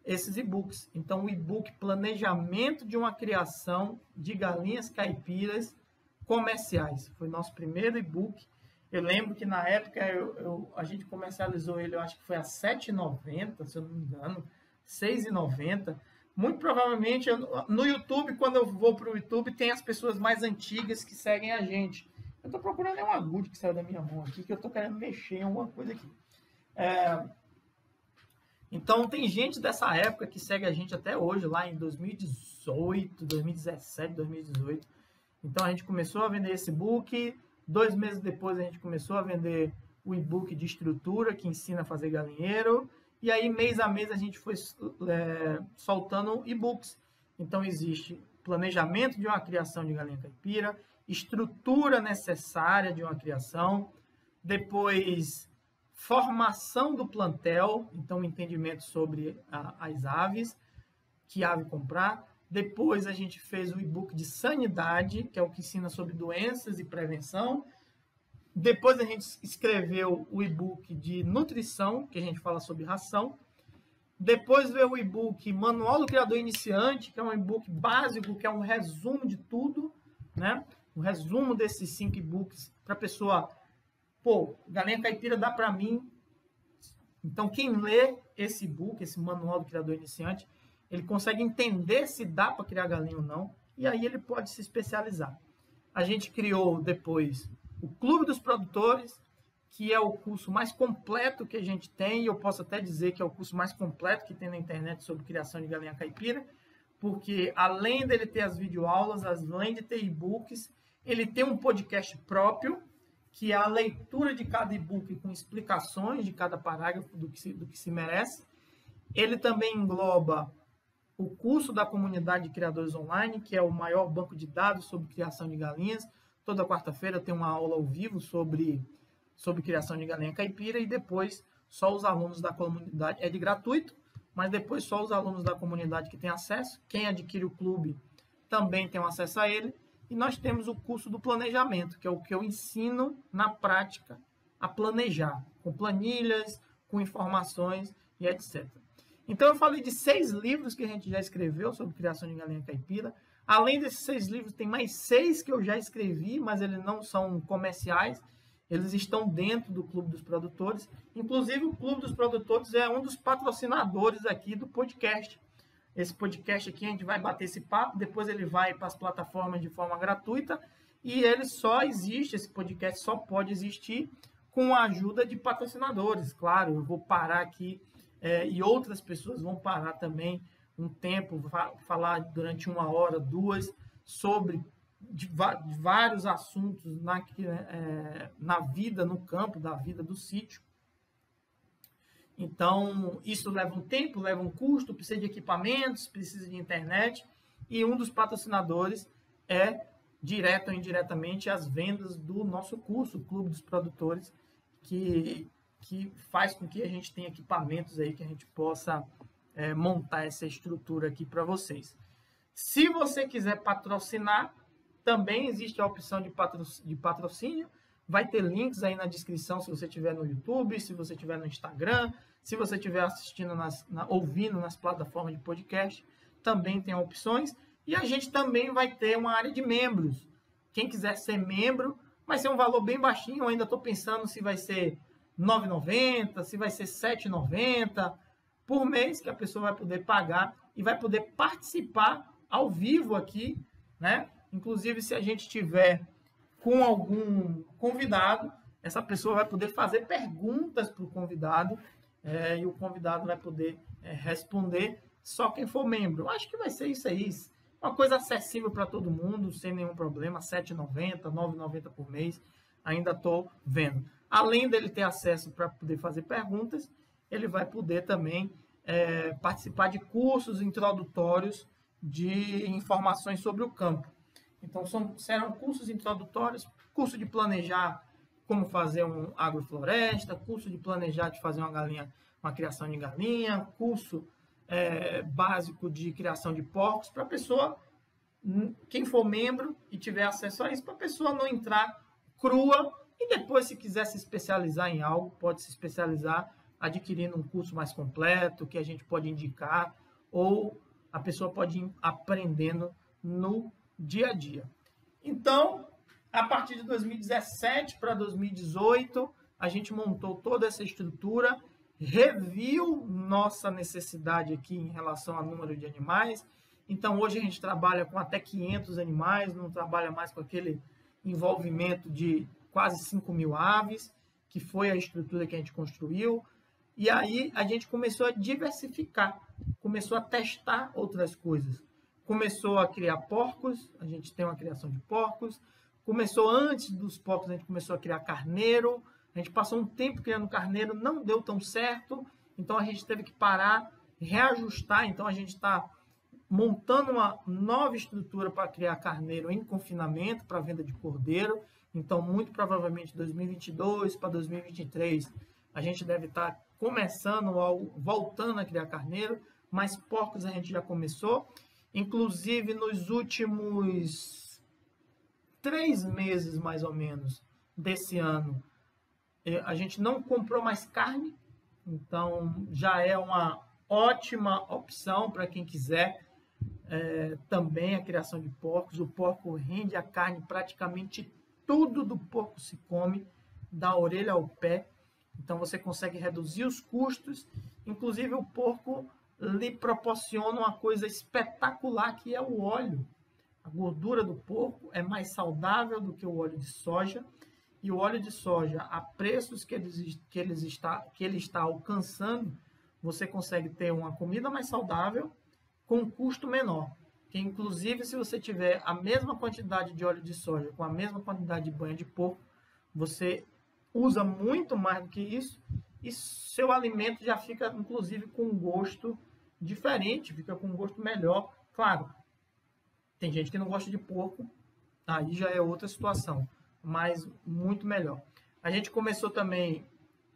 esses e-books. Então, o e-book Planejamento de uma Criação de Galinhas Caipiras Comerciais. Foi nosso primeiro e-book. Eu lembro que, na época, a gente comercializou ele, eu acho que foi a R$ 7,90, se eu não me engano, R$ 6,90. Muito provavelmente, no YouTube, quando eu vou para o YouTube, tem as pessoas mais antigas que seguem a gente. Eu estou procurando um agude que saiu da minha mão aqui, que eu estou querendo mexer em alguma coisa aqui. Então, tem gente dessa época que segue a gente até hoje, lá em 2018, 2017, 2018. Então, a gente começou a vender esse book. 2 meses depois, a gente começou a vender o e-book de estrutura, que ensina a fazer galinheiro. E aí, mês a mês, a gente foi soltando e-books. Então, existe planejamento de uma criação de galinha caipira, estrutura necessária de uma criação, depois formação do plantel, então entendimento sobre as aves, que ave comprar. Depois a gente fez o e-book de sanidade, que é o que ensina sobre doenças e prevenção. Depois a gente escreveu o e-book de nutrição, que a gente fala sobre ração. Depois veio o e-book Manual do Criador Iniciante, que é um e-book básico, que é um resumo de tudo, né? Um resumo desses 5 e-books para a pessoa, galinha caipira dá para mim. Então, quem lê esse e-book, esse Manual do Criador Iniciante, ele consegue entender se dá para criar galinha ou não, e aí ele pode se especializar. A gente criou depois o Clube dos Produtores, que é o curso mais completo que a gente tem, e eu posso até dizer que é o curso mais completo que tem na internet sobre criação de galinha caipira, porque além dele ter as videoaulas, além de ter e-books, ele tem um podcast próprio, que é a leitura de cada e-book com explicações de cada parágrafo do que se merece. Ele também engloba o curso da comunidade de criadores online, que é o maior banco de dados sobre criação de galinhas. Toda quarta-feira tem uma aula ao vivo sobre criação de galinha caipira, e depois só os alunos da comunidade, é de gratuito, mas depois só os alunos da comunidade que têm acesso. Quem adquire o clube também tem acesso a ele. E nós temos o curso do planejamento, que é o que eu ensino na prática a planejar, com planilhas, com informações e etc. Então eu falei de 6 livros que a gente já escreveu sobre criação de galinha caipira. Além desses 6 livros, tem mais 6 que eu já escrevi, mas eles não são comerciais. Eles estão dentro do Clube dos Produtores. Inclusive, o Clube dos Produtores é um dos patrocinadores aqui do podcast. Esse podcast aqui, a gente vai bater esse papo, depois ele vai para as plataformas de forma gratuita, e ele só existe, esse podcast só pode existir com a ajuda de patrocinadores. Claro, eu vou parar aqui, e outras pessoas vão parar também um tempo, falar durante 1 hora, 2, sobre vários assuntos na vida, no campo, da vida do sítio. Então, isso leva um tempo, leva um custo, precisa de equipamentos, precisa de internet, e um dos patrocinadores é, direto ou indiretamente, as vendas do nosso curso, o Clube dos Produtores, que faz com que a gente tenha equipamentos aí, que a gente possa montar essa estrutura aqui para vocês. Se você quiser patrocinar, também existe a opção de patrocínio. Vai ter links aí na descrição se você estiver no YouTube, se você estiver no Instagram, se você estiver assistindo, ouvindo nas plataformas de podcast, também tem opções. E a gente também vai ter uma área de membros. Quem quiser ser membro, vai ser um valor bem baixinho. Eu ainda estou pensando se vai ser R$ 9,90, se vai ser R$ 7,90 por mês, que a pessoa vai poder pagar e vai poder participar ao vivo aqui, né? Inclusive, se a gente tiver com algum convidado, essa pessoa vai poder fazer perguntas para o convidado, e o convidado vai poder responder, só quem for membro. Eu acho que vai ser isso aí, uma coisa acessível para todo mundo, sem nenhum problema, R$ 7,90, R$ 9,90 por mês, ainda estou vendo. Além dele ter acesso para poder fazer perguntas, ele vai poder também participar de cursos introdutórios de informações sobre o campo. Então, serão cursos introdutórios, curso de planejar como fazer um agrofloresta, curso de planejar de fazer uma criação de galinha, curso básico de criação de porcos, para a pessoa, quem for membro e tiver acesso a isso, para a pessoa não entrar crua e depois, se quiser se especializar em algo, pode se especializar adquirindo um curso mais completo, que a gente pode indicar, ou a pessoa pode ir aprendendo no dia a dia. Então, a partir de 2017 para 2018, a gente montou toda essa estrutura, reviu nossa necessidade aqui em relação ao número de animais. Então, hoje a gente trabalha com até 500 animais, não trabalha mais com aquele envolvimento de quase 5.000 aves, que foi a estrutura que a gente construiu. E aí a gente começou a diversificar, começou a testar outras coisas. Começou a criar porcos, a gente tem uma criação de porcos. Começou antes dos porcos, a gente começou a criar carneiro. A gente passou um tempo criando carneiro, não deu tão certo. Então a gente teve que parar, reajustar. Então a gente está montando uma nova estrutura para criar carneiro em confinamento, para venda de cordeiro. Então, muito provavelmente, 2022 para 2023, a gente deve estar voltando a criar carneiro, mas porcos a gente já começou. Inclusive, nos últimos 3 meses, mais ou menos, desse ano, a gente não comprou mais carne. Então, já é uma ótima opção para quem quiser também a criação de porcos. O porco rende a carne, praticamente tudo do porco se come, da orelha ao pé. Então você consegue reduzir os custos. Inclusive o porco lhe proporciona uma coisa espetacular, que é o óleo. A gordura do porco é mais saudável do que o óleo de soja. E o óleo de soja, a preços que ele está alcançando, você consegue ter uma comida mais saudável com um custo menor. Que, inclusive, se você tiver a mesma quantidade de óleo de soja com a mesma quantidade de banha de porco, você usa muito mais do que isso e seu alimento já fica, inclusive, com um gosto diferente, fica com um gosto melhor. Claro, tem gente que não gosta de porco, aí já é outra situação, mas muito melhor. A gente começou também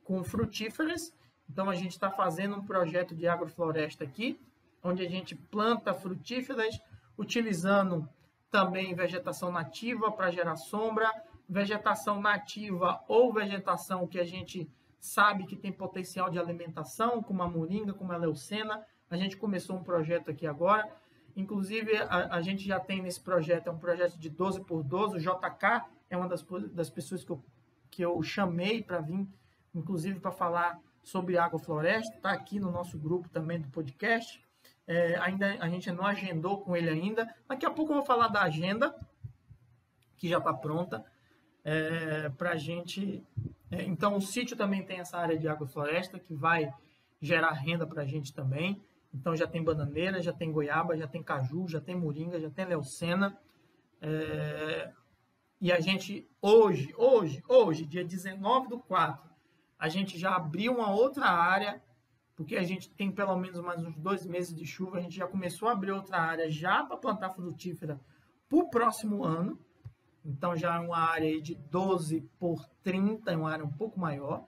com frutíferas, então a gente está fazendo um projeto de agrofloresta aqui, onde a gente planta frutíferas, utilizando também vegetação nativa para gerar sombra, vegetação nativa ou vegetação que a gente sabe que tem potencial de alimentação, como a moringa, como a leucena. A gente começou um projeto aqui agora. Inclusive, a gente já tem nesse projeto, é um projeto de 12 por 12. O JK é uma das pessoas que eu chamei para vir, inclusive para falar sobre agrofloresta. Está aqui no nosso grupo também do podcast. Ainda a gente não agendou com ele ainda. Daqui a pouco eu vou falar da agenda, que já está pronta, para a gente. Então, o sítio também tem essa área de agrofloresta, que vai gerar renda para a gente também. Então, já tem bananeira, já tem goiaba, já tem caju, já tem moringa, já tem leucena. E a gente, hoje, dia 19/4, a gente já abriu uma outra área, porque a gente tem pelo menos mais uns 2 meses de chuva, a gente já começou a abrir outra área já para plantar frutífera para o próximo ano. Então, já é uma área aí de 12 por 30, é uma área um pouco maior.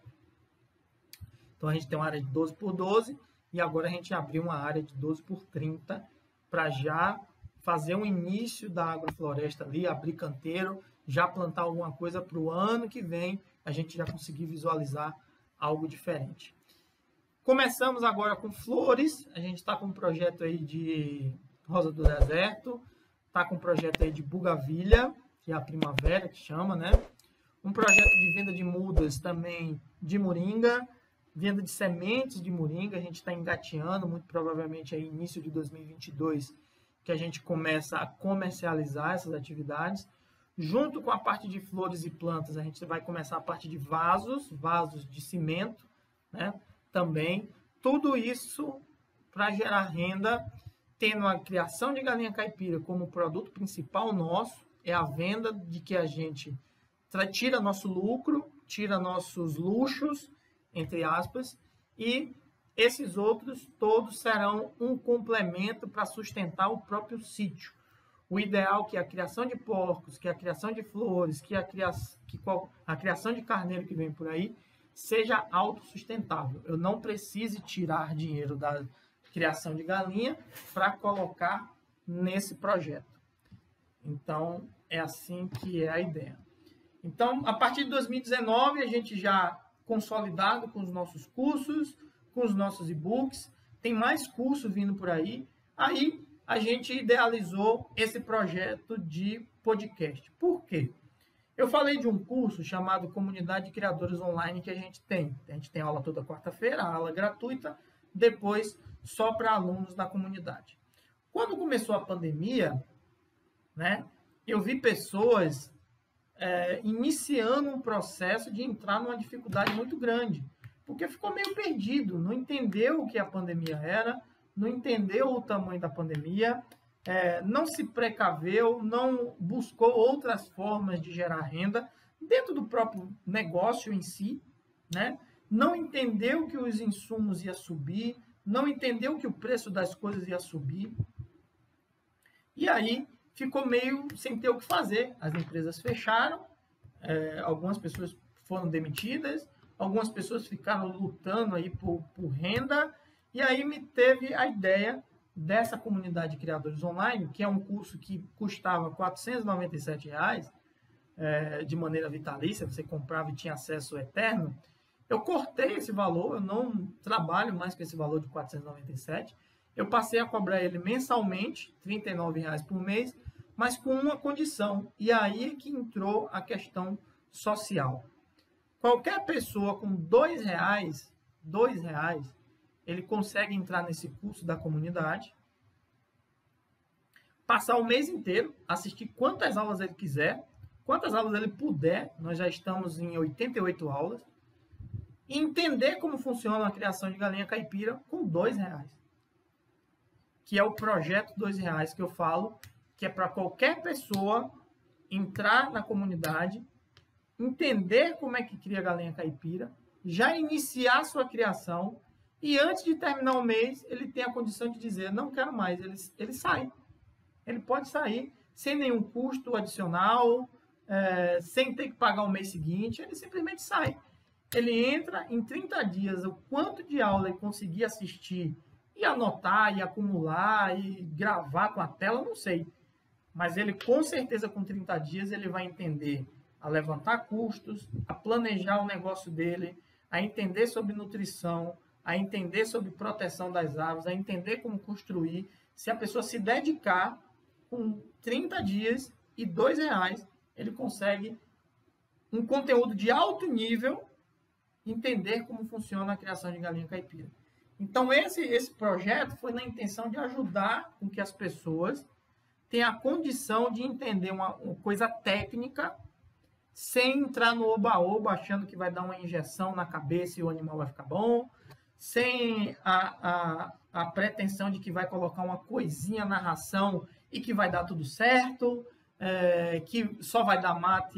Então, a gente tem uma área de 12 por 12 e agora a gente abriu uma área de 12 por 30 para já fazer um início da agrofloresta ali, abrir canteiro, já plantar alguma coisa para o ano que vem, a gente já conseguir visualizar algo diferente. Começamos agora com flores, a gente está com um projeto aí de rosa do deserto, está com um projeto aí de bugavilha, que é a primavera, que chama, né? Um projeto de venda de mudas também de moringa, venda de sementes de moringa, a gente está engateando, muito provavelmente aí início de 2022, que a gente começa a comercializar essas atividades. Junto com a parte de flores e plantas, a gente vai começar a parte de vasos de cimento, né? Também, tudo isso para gerar renda, tendo a criação de galinha caipira como produto principal nosso, é a venda de que a gente tira nosso lucro, tira nossos luxos, entre aspas, e esses outros todos serão um complemento para sustentar o próprio sítio. O ideal é que a criação de porcos, que a criação de flores, que a criação de carneiro que vem por aí, seja autossustentável. Eu não precise tirar dinheiro da criação de galinha para colocar nesse projeto. Então, é assim que é a ideia. Então, a partir de 2019, a gente já consolidado com os nossos cursos, com os nossos e-books, tem mais cursos vindo por aí. Aí, a gente idealizou esse projeto de podcast. Por quê? Eu falei de um curso chamado Comunidade de Criadores Online que a gente tem. A gente tem aula toda quarta-feira, aula gratuita, depois só para alunos da comunidade. Quando começou a pandemia, né, eu vi pessoas iniciando um processo de entrar numa dificuldade muito grande, porque ficou meio perdido, não entendeu o que a pandemia era, não entendeu o tamanho da pandemia, não se precaveu, não buscou outras formas de gerar renda dentro do próprio negócio em si, né? Não entendeu que os insumos iam subir, não entendeu que o preço das coisas ia subir. E aí ficou meio sem ter o que fazer. As empresas fecharam, algumas pessoas foram demitidas, algumas pessoas ficaram lutando aí por renda, e aí me teve a ideia dessa comunidade de criadores online, que é um curso que custava R$ 497, de maneira vitalícia, você comprava e tinha acesso eterno, Eu cortei esse valor, eu não trabalho mais com esse valor de 497. Eu passei a cobrar ele mensalmente, R$ 39,00 por mês, mas com uma condição. E aí é que entrou a questão social. Qualquer pessoa com R$ 2,00, ele consegue entrar nesse curso da comunidade, passar o mês inteiro, assistir quantas aulas ele quiser, quantas aulas ele puder. Nós já estamos em 88 aulas. E entender como funciona a criação de galinha caipira com R$ 2,00. Que é o projeto R$ 2,00 que eu falo, que é para qualquer pessoa entrar na comunidade, entender como é que cria galinha caipira, já iniciar sua criação e antes de terminar o mês, ele tem a condição de dizer, não quero mais, ele sai. Ele pode sair sem nenhum custo adicional, sem ter que pagar o mês seguinte, ele simplesmente sai. Ele entra em 30 dias, o quanto de aula ele conseguir assistir e anotar, e acumular, e gravar com a tela, não sei. Mas ele, com certeza, com 30 dias, ele vai entender a levantar custos, a planejar o negócio dele, a entender sobre nutrição, a entender sobre proteção das aves, a entender como construir. Se a pessoa se dedicar, com 30 dias e R$ 2,00, ele consegue um conteúdo de alto nível, entender como funciona a criação de galinha caipira. Então, esse projeto foi na intenção de ajudar com que as pessoas tenham a condição de entender uma coisa técnica sem entrar no oba-oba achando que vai dar uma injeção na cabeça e o animal vai ficar bom, sem a pretensão de que vai colocar uma coisinha na ração e que vai dar tudo certo, que só vai dar mato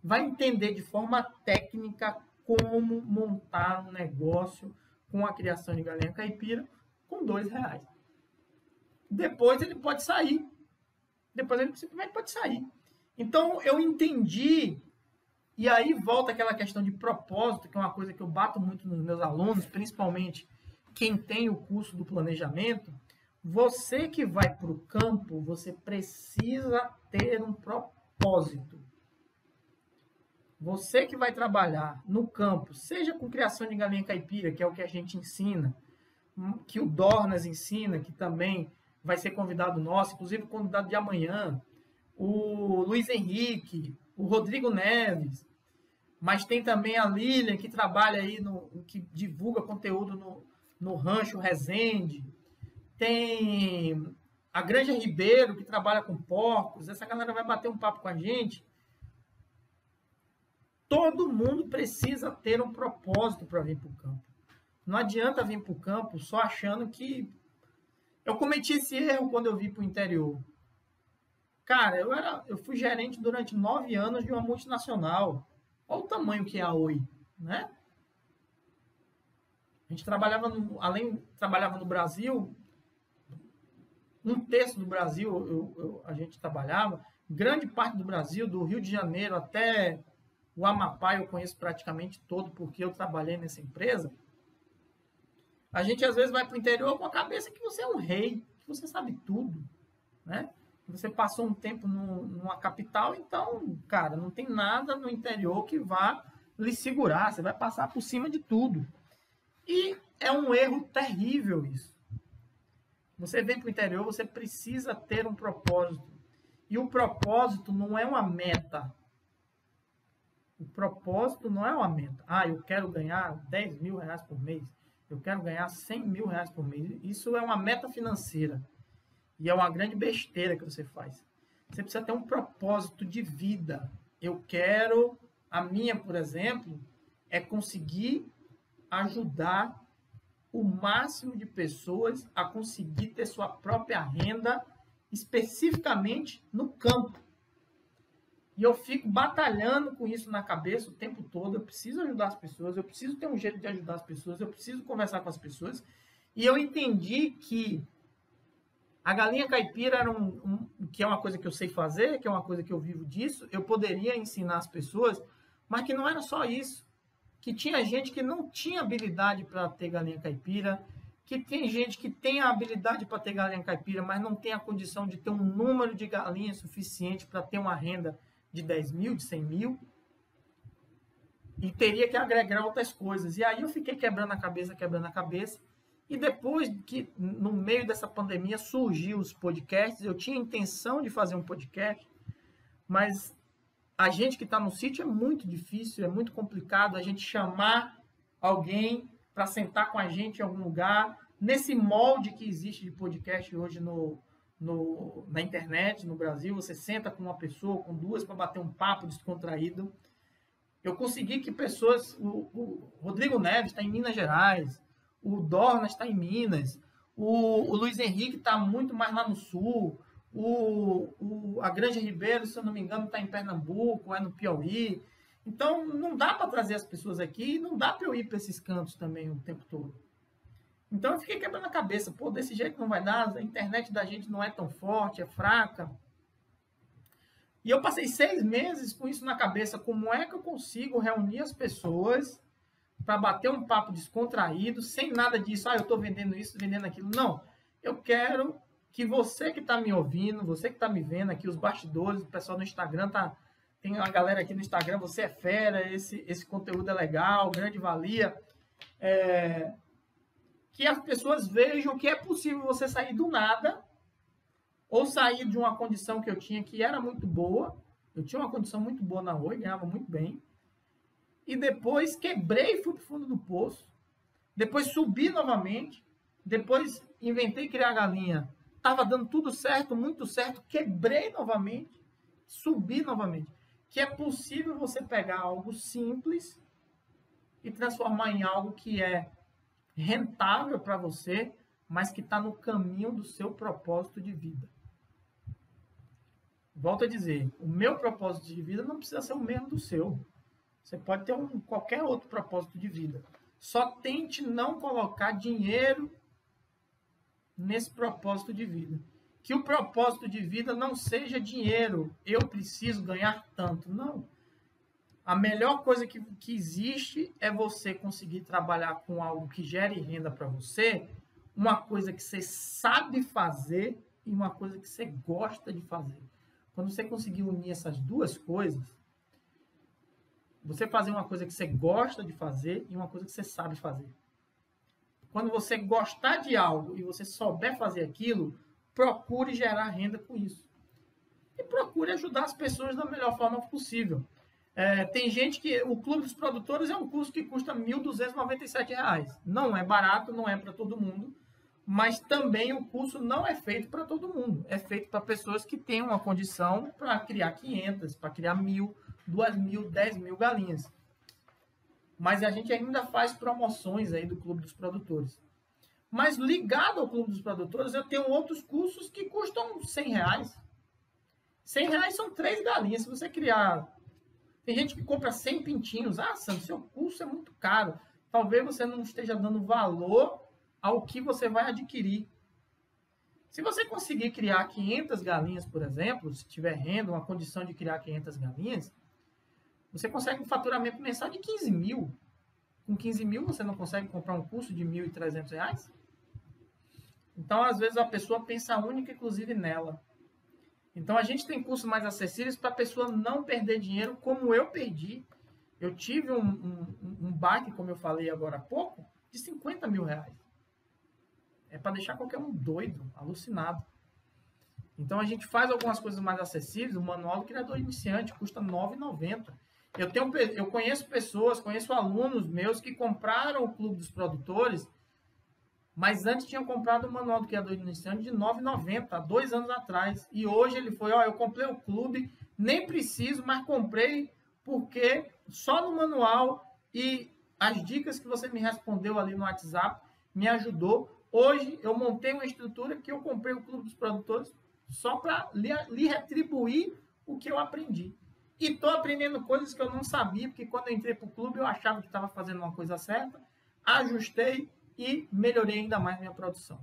vai entender de forma técnica como montar um negócio com a criação de galinha caipira com R$ 2,00. Depois ele pode sair. Depois ele simplesmente pode sair. Então, eu entendi, e aí volta aquela questão de propósito, que é uma coisa que eu bato muito nos meus alunos, principalmente quem tem o curso do planejamento. Você que vai para o campo, você precisa ter um propósito. Você que vai trabalhar no campo, seja com criação de galinha caipira, que é o que a gente ensina, que o Dornas ensina, que também vai ser convidado nosso, inclusive o convidado de amanhã, o Luiz Henrique, o Rodrigo Neves, mas tem também a Lilian, que trabalha aí, que divulga conteúdo no Rancho Resende, tem a Granja Ribeiro, que trabalha com porcos. Essa galera vai bater um papo com a gente. Todo mundo precisa ter um propósito para vir para o campo. Não adianta vir para o campo só achando que... Eu cometi esse erro quando eu vim para o interior. Cara, eu fui gerente durante 9 anos de uma multinacional. Olha o tamanho que é a Oi, né? A gente trabalhava, trabalhava no Brasil, 1/3 do Brasil a gente trabalhava, grande parte do Brasil, do Rio de Janeiro até o Amapá, eu conheço praticamente todo, porque eu trabalhei nessa empresa. A gente, às vezes, vai para o interior com a cabeça que você é um rei, que você sabe tudo, né? Você passou um tempo numa capital, então, cara, não tem nada no interior que vá lhe segurar. Você vai passar por cima de tudo. E é um erro terrível isso. Você vem para o interior, você precisa ter um propósito. E o propósito não é uma meta. O propósito não é uma meta. Ah, eu quero ganhar R$ 10.000 por mês. Eu quero ganhar R$ 100.000 por mês. Isso é uma meta financeira. E é uma grande besteira que você faz. Você precisa ter um propósito de vida. Eu quero... A minha, por exemplo, é conseguir ajudar o máximo de pessoas a conseguir ter sua própria renda, especificamente no campo. E eu fico batalhando com isso na cabeça o tempo todo. Eu preciso ajudar as pessoas, eu preciso ter um jeito de ajudar as pessoas, eu preciso conversar com as pessoas. E eu entendi que a galinha caipira era que é uma coisa que eu sei fazer, que é uma coisa que eu vivo disso, eu poderia ensinar as pessoas, mas que não era só isso. Que tinha gente que não tinha habilidade para ter galinha caipira, que tem gente que tem a habilidade para ter galinha caipira, mas não tem a condição de ter um número de galinhas suficiente para ter uma renda de 10 mil, de 100 mil. e teria que agregar outras coisas. E aí eu fiquei quebrando a cabeça. E depois que, no meio dessa pandemia, surgiu os podcasts, eu tinha a intenção de fazer um podcast, mas a gente que está no sítio é muito difícil, é muito complicado a gente chamar alguém para sentar com a gente em algum lugar, nesse molde que existe de podcast hoje na internet, no Brasil. Você senta com uma pessoa, com duas, para bater um papo descontraído. Eu consegui que pessoas... O Rodrigo Neves está em Minas Gerais, o Dorna está em Minas, o Luiz Henrique está muito mais lá no sul, a Granja Ribeiro, se eu não me engano, está em Pernambuco, é no Piauí. Então, não dá para trazer as pessoas aqui, não dá para eu ir para esses cantos também o tempo todo. Então, eu fiquei quebrando a cabeça. Pô, desse jeito não vai dar, a internet da gente não é tão forte, é fraca. E eu passei 6 meses com isso na cabeça. Como é que eu consigo reunir as pessoas para bater um papo descontraído, sem nada disso, eu estou vendendo isso, vendendo aquilo. Não, eu quero que você que está me ouvindo, você que está me vendo aqui, os bastidores, o pessoal no Instagram, tem uma galera aqui no Instagram, você é fera, esse conteúdo é legal, grande valia, que as pessoas vejam que é possível você sair do nada, ou sair de uma condição que eu tinha que era muito boa, eu tinha uma condição muito boa na Oi, ganhava muito bem, e depois quebrei e fui para o fundo do poço. Depois subi novamente. Depois inventei criar galinha. Estava dando tudo certo, muito certo. Quebrei novamente. Subi novamente. Que é possível você pegar algo simples e transformar em algo que é rentável para você, mas que está no caminho do seu propósito de vida. Volto a dizer, o meu propósito de vida não precisa ser o mesmo do seu. Você pode ter qualquer outro propósito de vida. Só tente não colocar dinheiro nesse propósito de vida. Que o propósito de vida não seja dinheiro. Eu preciso ganhar tanto. Não. A melhor coisa que existe é você conseguir trabalhar com algo que gere renda para você, uma coisa que você sabe fazer e uma coisa que você gosta de fazer. Quando você conseguir unir essas duas coisas, você fazer uma coisa que você gosta de fazer e uma coisa que você sabe fazer. Quando você gostar de algo e você souber fazer aquilo, procure gerar renda com isso. E procure ajudar as pessoas da melhor forma possível. Tem gente que... O Clube dos Produtores é um curso que custa R$ 1.297. Não é barato, não é para todo mundo, mas também o curso não é feito para todo mundo. É feito para pessoas que têm uma condição para criar 500, para criar 1.000, 2.000, 10.000 galinhas. Mas a gente ainda faz promoções aí do Clube dos Produtores. Mas ligado ao Clube dos Produtores, eu tenho outros cursos que custam R$100. R$100 são 3 galinhas. Se você criar... Tem gente que compra 100 pintinhos. Sandro, seu curso é muito caro. Talvez você não esteja dando valor ao que você vai adquirir. Se você conseguir criar 500 galinhas, por exemplo, se tiver renda, uma condição de criar 500 galinhas, você consegue um faturamento mensal de 15 mil. Com 15 mil, você não consegue comprar um curso de R$ 1.300? Então, às vezes, a pessoa pensa única, inclusive, nela. Então, a gente tem cursos mais acessíveis para a pessoa não perder dinheiro, como eu perdi. Eu tive um baque, como eu falei agora há pouco, de R$50 mil. É para deixar qualquer um doido, alucinado. Então, a gente faz algumas coisas mais acessíveis. O Manual do Criador Iniciante custa R$ 9,90. Eu conheço pessoas, conheço alunos meus que compraram o Clube dos Produtores, mas antes tinham comprado o Manual do Criador Iniciante de R$ 9,90, há 2 anos atrás. E hoje ele foi, eu comprei o clube, nem preciso, mas comprei porque só no manual e as dicas que você me respondeu ali no WhatsApp me ajudou. Hoje eu montei uma estrutura que eu comprei o Clube dos Produtores só para lhe retribuir o que eu aprendi. E estou aprendendo coisas que eu não sabia, porque quando eu entrei para o clube eu achava que estava fazendo uma coisa certa, ajustei e melhorei ainda mais minha produção.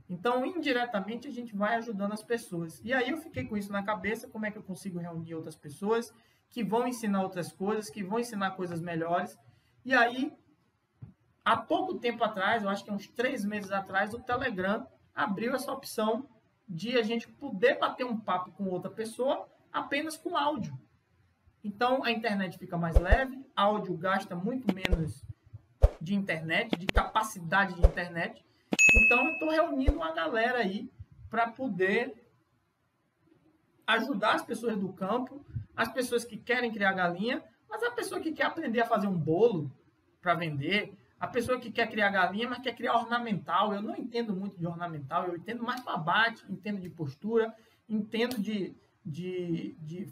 Então, indiretamente, a gente vai ajudando as pessoas. E aí eu fiquei com isso na cabeça, como é que eu consigo reunir outras pessoas que vão ensinar outras coisas, que vão ensinar coisas melhores. E aí, há pouco tempo atrás, eu acho que uns 3 meses atrás, o Telegram abriu essa opção de a gente poder bater um papo com outra pessoa apenas com áudio. Então, a internet fica mais leve, áudio gasta muito menos de internet, de capacidade de internet. Então, eu estou reunindo uma galera aí para poder ajudar as pessoas do campo, as pessoas que querem criar galinha, mas a pessoa que quer aprender a fazer um bolo para vender, a pessoa que quer criar galinha, mas quer criar ornamental. Eu não entendo muito de ornamental, eu entendo mais para abate, entendo de postura, entendo de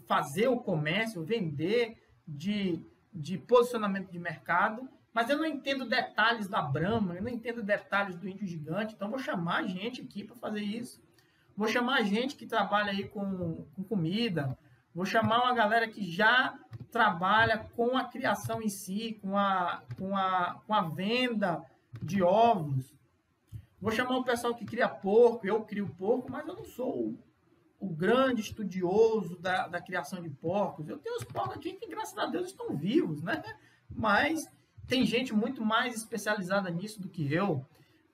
fazer o comércio, vender, de posicionamento de mercado, mas eu não entendo detalhes da Brahma, eu não entendo detalhes do índio gigante, então vou chamar gente aqui para fazer isso. Vou chamar gente que trabalha aí com comida, vou chamar uma galera que já trabalha com a criação em si, com a venda de ovos. Vou chamar o pessoal que cria porco, eu crio porco, mas eu não sou o grande estudioso da criação de porcos. Eu tenho os porcos aqui que, graças a Deus, estão vivos, né? Mas tem gente muito mais especializada nisso do que eu.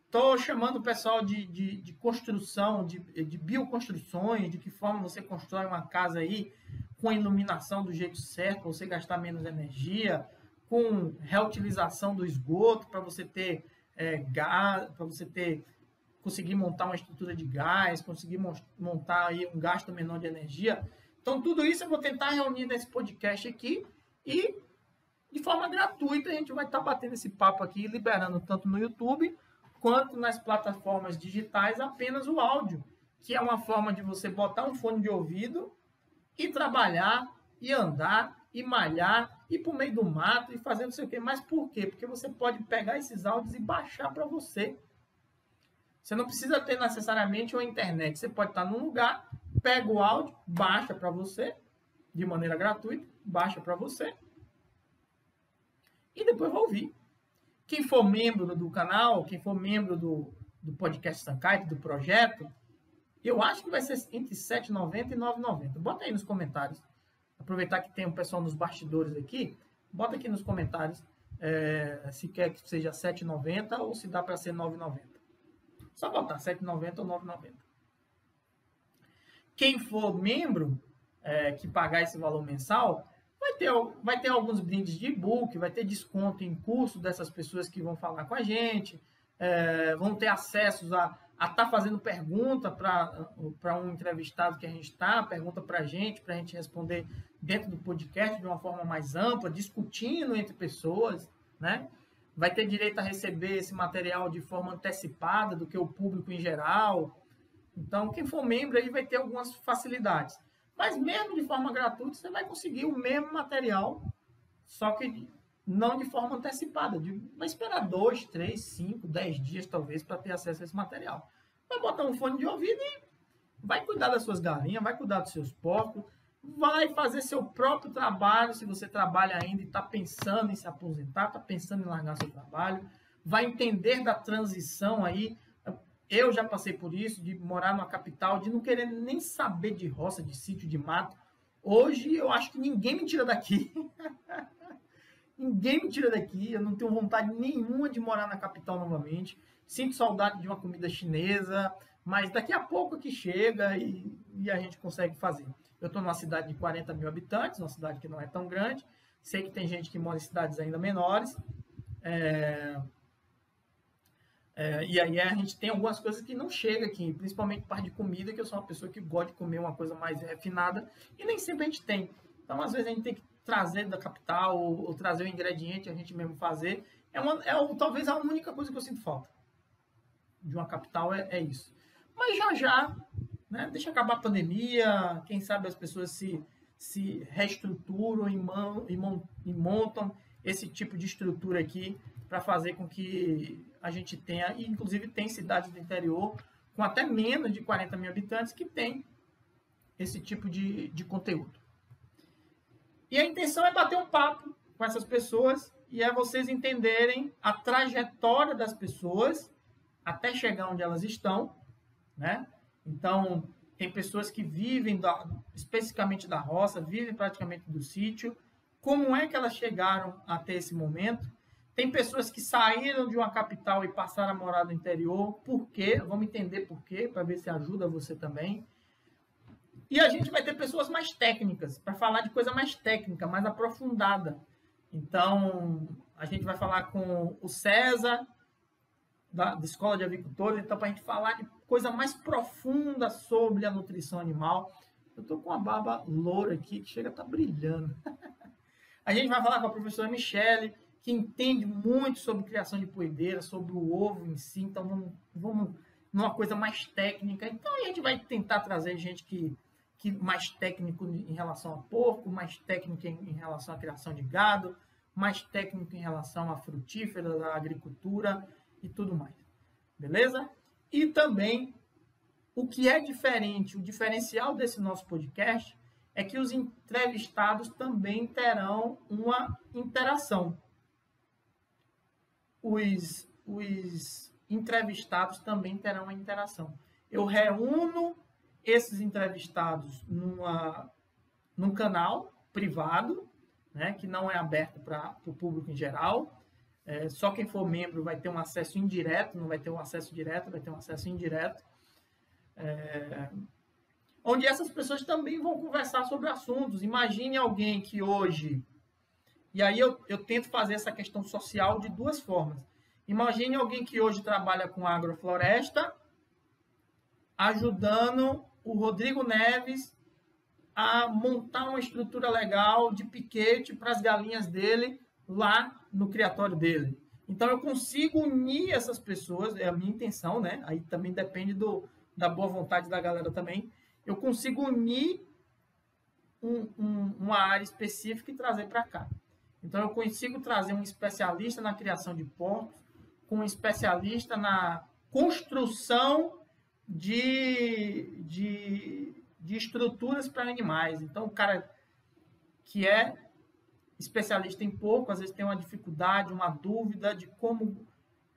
Estou chamando o pessoal de construção, de bioconstruções, de que forma você constrói uma casa aí com a iluminação do jeito certo, para você gastar menos energia, com reutilização do esgoto, para você ter gás, para você conseguir montar uma estrutura de gás, conseguir montar aí um gasto menor de energia. Então, tudo isso eu vou tentar reunir nesse podcast aqui e, de forma gratuita, a gente vai estar batendo esse papo aqui, liberando tanto no YouTube quanto nas plataformas digitais apenas o áudio, que é uma forma de você botar um fone de ouvido e trabalhar, e andar, e malhar, ir para o meio do mato e fazer não sei o quê. Mas por quê? Porque você pode pegar esses áudios e baixar para você. Você não precisa ter necessariamente uma internet. Você pode estar num lugar, pega o áudio, baixa para você, de maneira gratuita, baixa para você, e depois vai ouvir. Quem for membro do canal, quem for membro do podcast Sankite, do projeto, eu acho que vai ser entre R$ 7,90 e R$ 9,90. Bota aí nos comentários. Aproveitar que tem um pessoal nos bastidores aqui, bota aqui nos comentários se quer que seja R$ 7,90 ou se dá para ser R$ 9,90. Só botar R$ 7,90 ou R$ 9,90. Quem for membro, que pagar esse valor mensal, vai ter alguns brindes de e-book, vai ter desconto em curso dessas pessoas que vão falar com a gente, vão ter acessos a estar fazendo pergunta para um entrevistado que a gente está, pergunta para a gente responder dentro do podcast de uma forma mais ampla, discutindo entre pessoas, né? Vai ter direito a receber esse material de forma antecipada do que o público em geral. Então, quem for membro aí vai ter algumas facilidades. Mas mesmo de forma gratuita, você vai conseguir o mesmo material, só que não de forma antecipada. Vai esperar 2, 3, 5, 10 dias, talvez, para ter acesso a esse material. Vai botar um fone de ouvido e vai cuidar das suas galinhas, vai cuidar dos seus porcos, vai fazer seu próprio trabalho, se você trabalha ainda e está pensando em se aposentar, está pensando em largar seu trabalho, vai entender da transição aí. Eu já passei por isso, de morar numa capital, de não querer nem saber de roça, de sítio, de mato. Hoje, eu acho que ninguém me tira daqui. Ninguém me tira daqui. Eu não tenho vontade nenhuma de morar na capital novamente. Sinto saudade de uma comida chinesa, mas daqui a pouco que chega e a gente consegue fazer. Eu estou numa cidade de 40 mil habitantes, uma cidade que não é tão grande. Sei que tem gente que mora em cidades ainda menores. E aí a gente tem algumas coisas que não chegam aqui, principalmente parte de comida, que eu sou uma pessoa que gosta de comer uma coisa mais refinada, e nem sempre a gente tem. Então, às vezes, a gente tem que trazer da capital, ou trazer o ingrediente, a gente mesmo fazer. Talvez a única coisa que eu sinto falta de uma capital é isso. Mas já, né, deixa acabar a pandemia, quem sabe as pessoas se reestruturam e montam esse tipo de estrutura aqui, para fazer com que a gente tenha, e inclusive tem cidades do interior com até menos de 40 mil habitantes que tem esse tipo de conteúdo. E a intenção é bater um papo com essas pessoas e é vocês entenderem a trajetória das pessoas até chegar onde elas estão, né? Então, tem pessoas que vivem especificamente da roça, vivem praticamente do sítio. Como é que elas chegaram até esse momento? Tem pessoas que saíram de uma capital e passaram a morar no interior. Por quê? Vamos entender por quê, para ver se ajuda você também. E a gente vai ter pessoas mais técnicas, para falar de coisa mais técnica, mais aprofundada. Então, a gente vai falar com o César, da Escola de Avicultores, então, para a gente falar de coisa mais profunda sobre a nutrição animal. Eu estou com a barba loura aqui, que chega a estar brilhando. A gente vai falar com a professora Michele, que entende muito sobre criação de poedeira, sobre o ovo em si. Então, vamos numa coisa mais técnica. Então, a gente vai tentar trazer gente que mais técnico em relação a porco, mais técnico em relação à criação de gado, mais técnico em relação à frutífera, à agricultura e tudo mais. Beleza? E também, o que é diferente, o diferencial desse nosso podcast é que os entrevistados também terão uma interação. Os entrevistados também terão uma interação. Eu reúno esses entrevistados num canal privado, né, que não é aberto para o público em geral. Só quem for membro vai ter um acesso indireto, não vai ter um acesso direto, vai ter um acesso indireto. Onde essas pessoas também vão conversar sobre assuntos. Imagine alguém que hoje... E aí eu tento fazer essa questão social de duas formas. Imagine alguém que hoje trabalha com agrofloresta, ajudando o Rodrigo Neves a montar uma estrutura legal de piquete para as galinhas dele lá no criatório dele. Então, eu consigo unir essas pessoas, é a minha intenção, né? Aí também depende da boa vontade da galera também. Eu consigo unir uma área específica e trazer para cá. Então, eu consigo trazer um especialista na criação de porcos, com um especialista na construção de estruturas para animais. Então, o cara que é especialista em porco, às vezes tem uma dificuldade, uma dúvida de como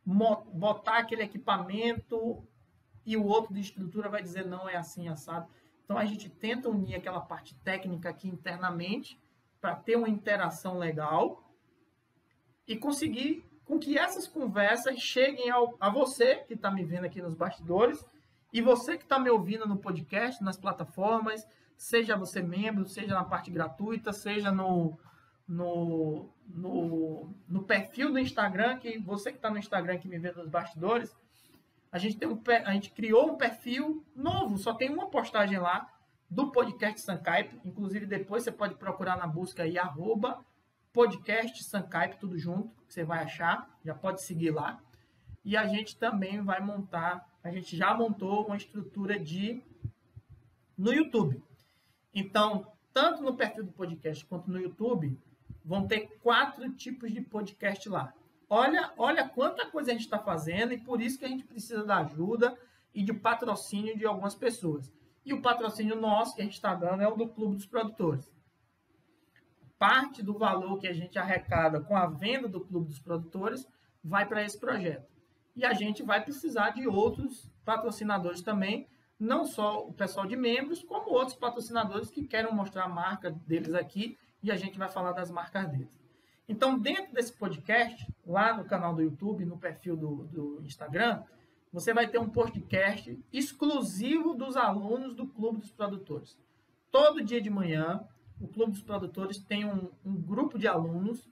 botar aquele equipamento, e o outro de estrutura vai dizer, não, é assim, assado. Então, a gente tenta unir aquela parte técnica aqui internamente para ter uma interação legal e conseguir com que essas conversas cheguem a você que está me vendo aqui nos bastidores e você que está me ouvindo no podcast, nas plataformas, seja você membro, seja na parte gratuita, seja no perfil do Instagram, que você que está no Instagram que me vê nos bastidores, a gente criou um perfil novo, só tem uma postagem lá do podcast Sancaipe. Inclusive, depois você pode procurar na busca aí, @podcast Sancaipe, tudo junto, que você vai achar, já pode seguir lá. E a gente também vai montar, a gente já montou uma estrutura no YouTube. Então, tanto no perfil do podcast quanto no YouTube, vão ter 4 tipos de podcast lá. Olha quanta coisa a gente está fazendo e por isso que a gente precisa da ajuda e de patrocínio de algumas pessoas. E o patrocínio nosso que a gente está dando é o do Clube dos Produtores. Parte do valor que a gente arrecada com a venda do Clube dos Produtores vai para esse projeto. E a gente vai precisar de outros patrocinadores também, não só o pessoal de membros, como outros patrocinadores que querem mostrar a marca deles aqui e a gente vai falar das marcas deles. Então, dentro desse podcast, lá no canal do YouTube, no perfil do Instagram, você vai ter um podcast exclusivo dos alunos do Clube dos Produtores. Todo dia de manhã, o Clube dos Produtores tem um grupo de alunos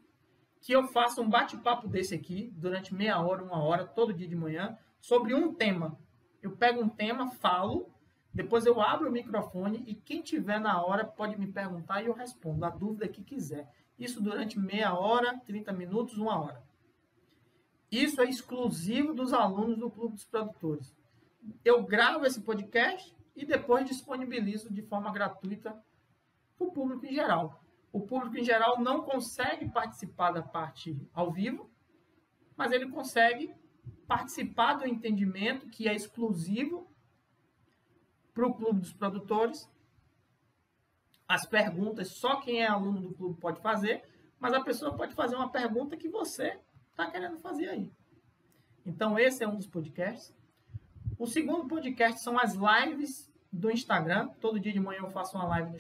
que eu faço um bate-papo desse aqui, durante meia hora, 1 hora, todo dia de manhã, sobre um tema. Eu pego um tema, falo, depois eu abro o microfone e quem tiver na hora pode me perguntar e eu respondo a dúvida que quiser. Isso durante meia hora, 30 minutos, 1 hora. Isso é exclusivo dos alunos do Clube dos Produtores. Eu gravo esse podcast e depois disponibilizo de forma gratuita para o público em geral. O público em geral não consegue participar da parte ao vivo, mas ele consegue participar do entendimento que é exclusivo para o Clube dos Produtores. As perguntas, só quem é aluno do clube pode fazer, mas a pessoa pode fazer uma pergunta que você está querendo fazer aí. Então, esse é um dos podcasts. O segundo podcast são as lives do Instagram. Todo dia de manhã eu faço uma live no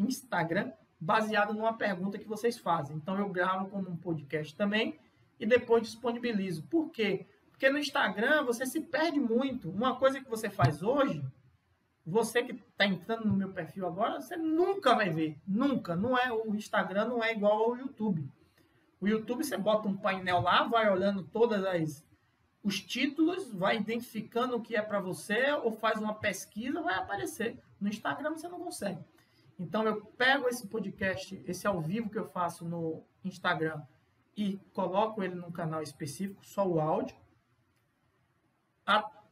Instagram, baseado numa pergunta que vocês fazem. Então, eu gravo como um podcast também e depois disponibilizo. Por quê? Porque no Instagram você se perde muito. Uma coisa que você faz hoje, Você que está entrando no meu perfil agora, você nunca vai ver. Nunca. Não é, o Instagram não é igual ao YouTube. O YouTube você bota um painel lá, vai olhando os títulos, vai identificando o que é para você, ou faz uma pesquisa, vai aparecer. No Instagram você não consegue. Então eu pego esse podcast, esse ao vivo que eu faço no Instagram, e coloco ele num canal específico, só o áudio.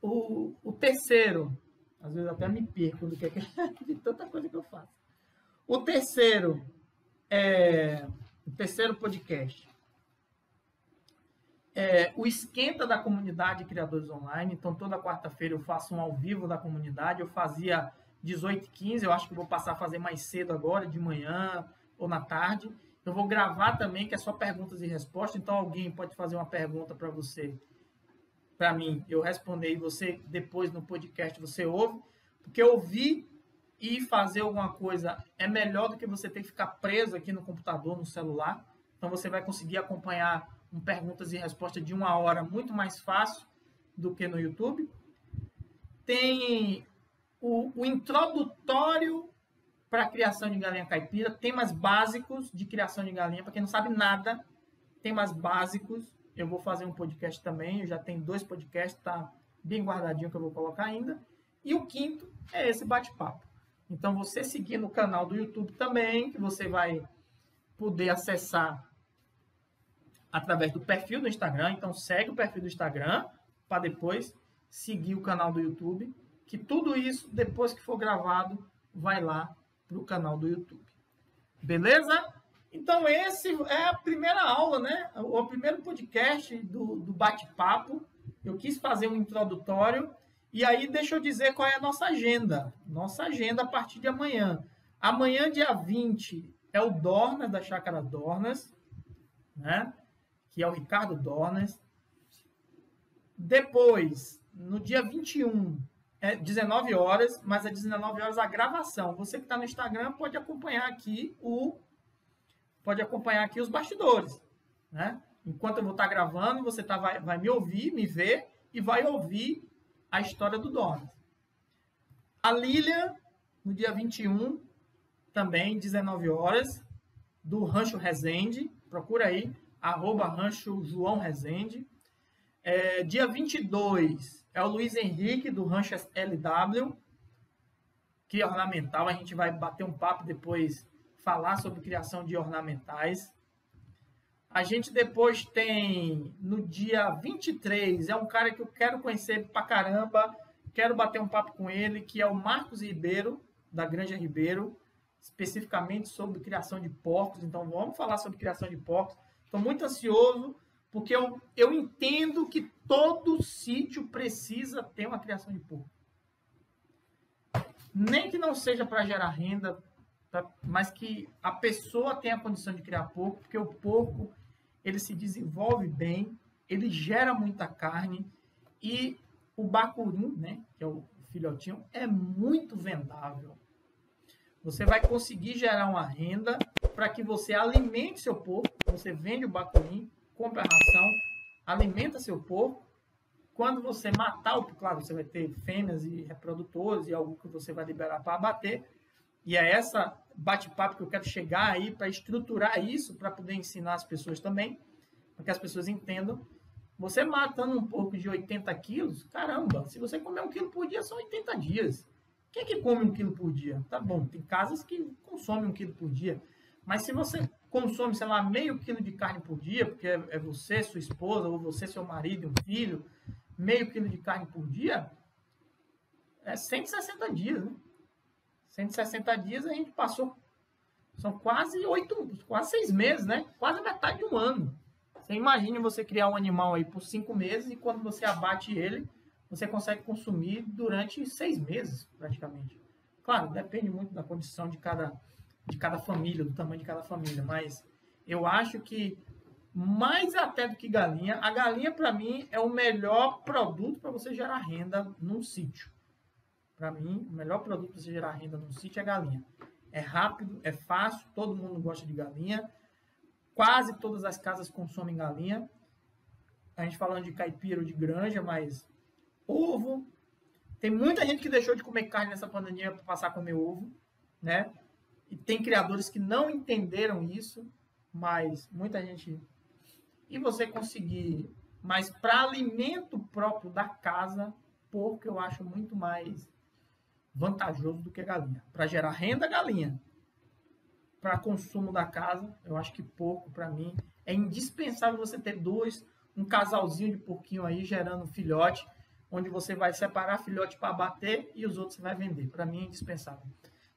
O terceiro, às vezes até me perco do que é de tanta coisa que eu faço. O terceiro podcast é o Esquenta da Comunidade Criadores Online. Então, toda quarta-feira eu faço um ao vivo da comunidade. Eu fazia 18h15, eu acho que vou passar a fazer mais cedo agora, de manhã ou na tarde. Eu vou gravar também, que é só perguntas e respostas. Então, alguém pode fazer uma pergunta para você, para mim, eu responder, e você, depois no podcast, você ouve. Porque ouvir e fazer alguma coisa é melhor do que você ter que ficar preso aqui no computador, no celular. Então, você vai conseguir acompanhar perguntas e respostas de 1 hora muito mais fácil do que no YouTube. Tem o introdutório para a criação de galinha caipira, temas básicos de criação de galinha. Para quem não sabe nada, temas básicos. Eu vou fazer um podcast também, eu já tenho 2 podcasts, tá bem guardadinho que eu vou colocar ainda. E o quinto é esse bate-papo. Então, você seguir no canal do YouTube também, que você vai poder acessar através do perfil do Instagram. Então, segue o perfil do Instagram para depois seguir o canal do YouTube, que tudo isso, depois que for gravado, vai lá para o canal do YouTube. Beleza? Então, esse é a primeira aula, né? O primeiro podcast do bate-papo. Eu quis fazer um introdutório. E aí, deixa eu dizer qual é a nossa agenda. Nossa agenda a partir de amanhã. Amanhã, dia 20, é o Dornas, da Chácara Dornas, né? Que é o Ricardo Dornas. Depois, no dia 21, é 19 horas, mas é 19 horas a gravação. Você que está no Instagram pode acompanhar aqui os bastidores, né? Enquanto eu vou estar gravando, você vai me ouvir, me ver e vai ouvir a história do Dornas. A Lilian, no dia 21, também, 19 horas, do Rancho Resende. Procura aí, @Rancho João Resende. Dia 22 é o Luiz Henrique, do Rancho LW, que é ornamental. A gente vai bater um papo depois, falar sobre criação de ornamentais. A gente depois tem, no dia 23, é um cara que eu quero conhecer pra caramba, quero bater um papo com ele, que é o Marcos Ribeiro, da Granja Ribeiro, especificamente sobre criação de porcos. Então, vamos falar sobre criação de porcos. Estou muito ansioso, porque eu entendo que todo sítio precisa ter uma criação de porco. Nem que não seja para gerar renda, mas que a pessoa tenha a condição de criar porco, porque o porco ele se desenvolve bem, ele gera muita carne, e o bacurim, né, que é o filhotinho, é muito vendável. Você vai conseguir gerar uma renda para que você alimente seu porco. Você vende o bacurim, compra a ração, alimenta seu porco. Quando você matar o porco, claro, você vai ter fêmeas e reprodutores e algo que você vai liberar para abater. E é essa bate-papo que eu quero chegar aí para estruturar isso, para poder ensinar as pessoas também, para que as pessoas entendam. Você matando um porco de 80 quilos, caramba, se você comer 1 quilo por dia, são 80 dias. Quem é que come 1 quilo por dia? Tá bom, tem casas que consomem 1 quilo por dia. Mas se você consome, sei lá, meio quilo de carne por dia, porque é você, sua esposa, ou você, seu marido, um filho, meio quilo de carne por dia, é 160 dias, né? 160 dias a gente passou, são quase 6 meses, né? Quase metade de um ano. Você imagina você criar um animal aí por 5 meses e quando você abate ele, você consegue consumir durante 6 meses, praticamente. Claro, depende muito da condição de cada família, do tamanho de cada família, mas eu acho que mais até do que galinha, a galinha, para mim, é o melhor produto para você gerar renda num sítio. Para mim, o melhor produto para você gerar renda num sítio é galinha. É rápido, é fácil, todo mundo gosta de galinha. Quase todas as casas consomem galinha. A gente falando de caipira ou de granja, mas ovo, Tem muita gente que deixou de comer carne nessa pandemia para passar a comer ovo, né? E tem criadores que não entenderam isso, mas muita gente... E você conseguir... Mas para alimento próprio da casa, porco eu acho muito mais vantajoso do que galinha. Para gerar renda, galinha. Para consumo da casa, eu acho que porco, para mim, é indispensável você ter um casalzinho de porquinho aí gerando filhote, onde você vai separar filhote para abater e os outros você vai vender. Para mim é indispensável.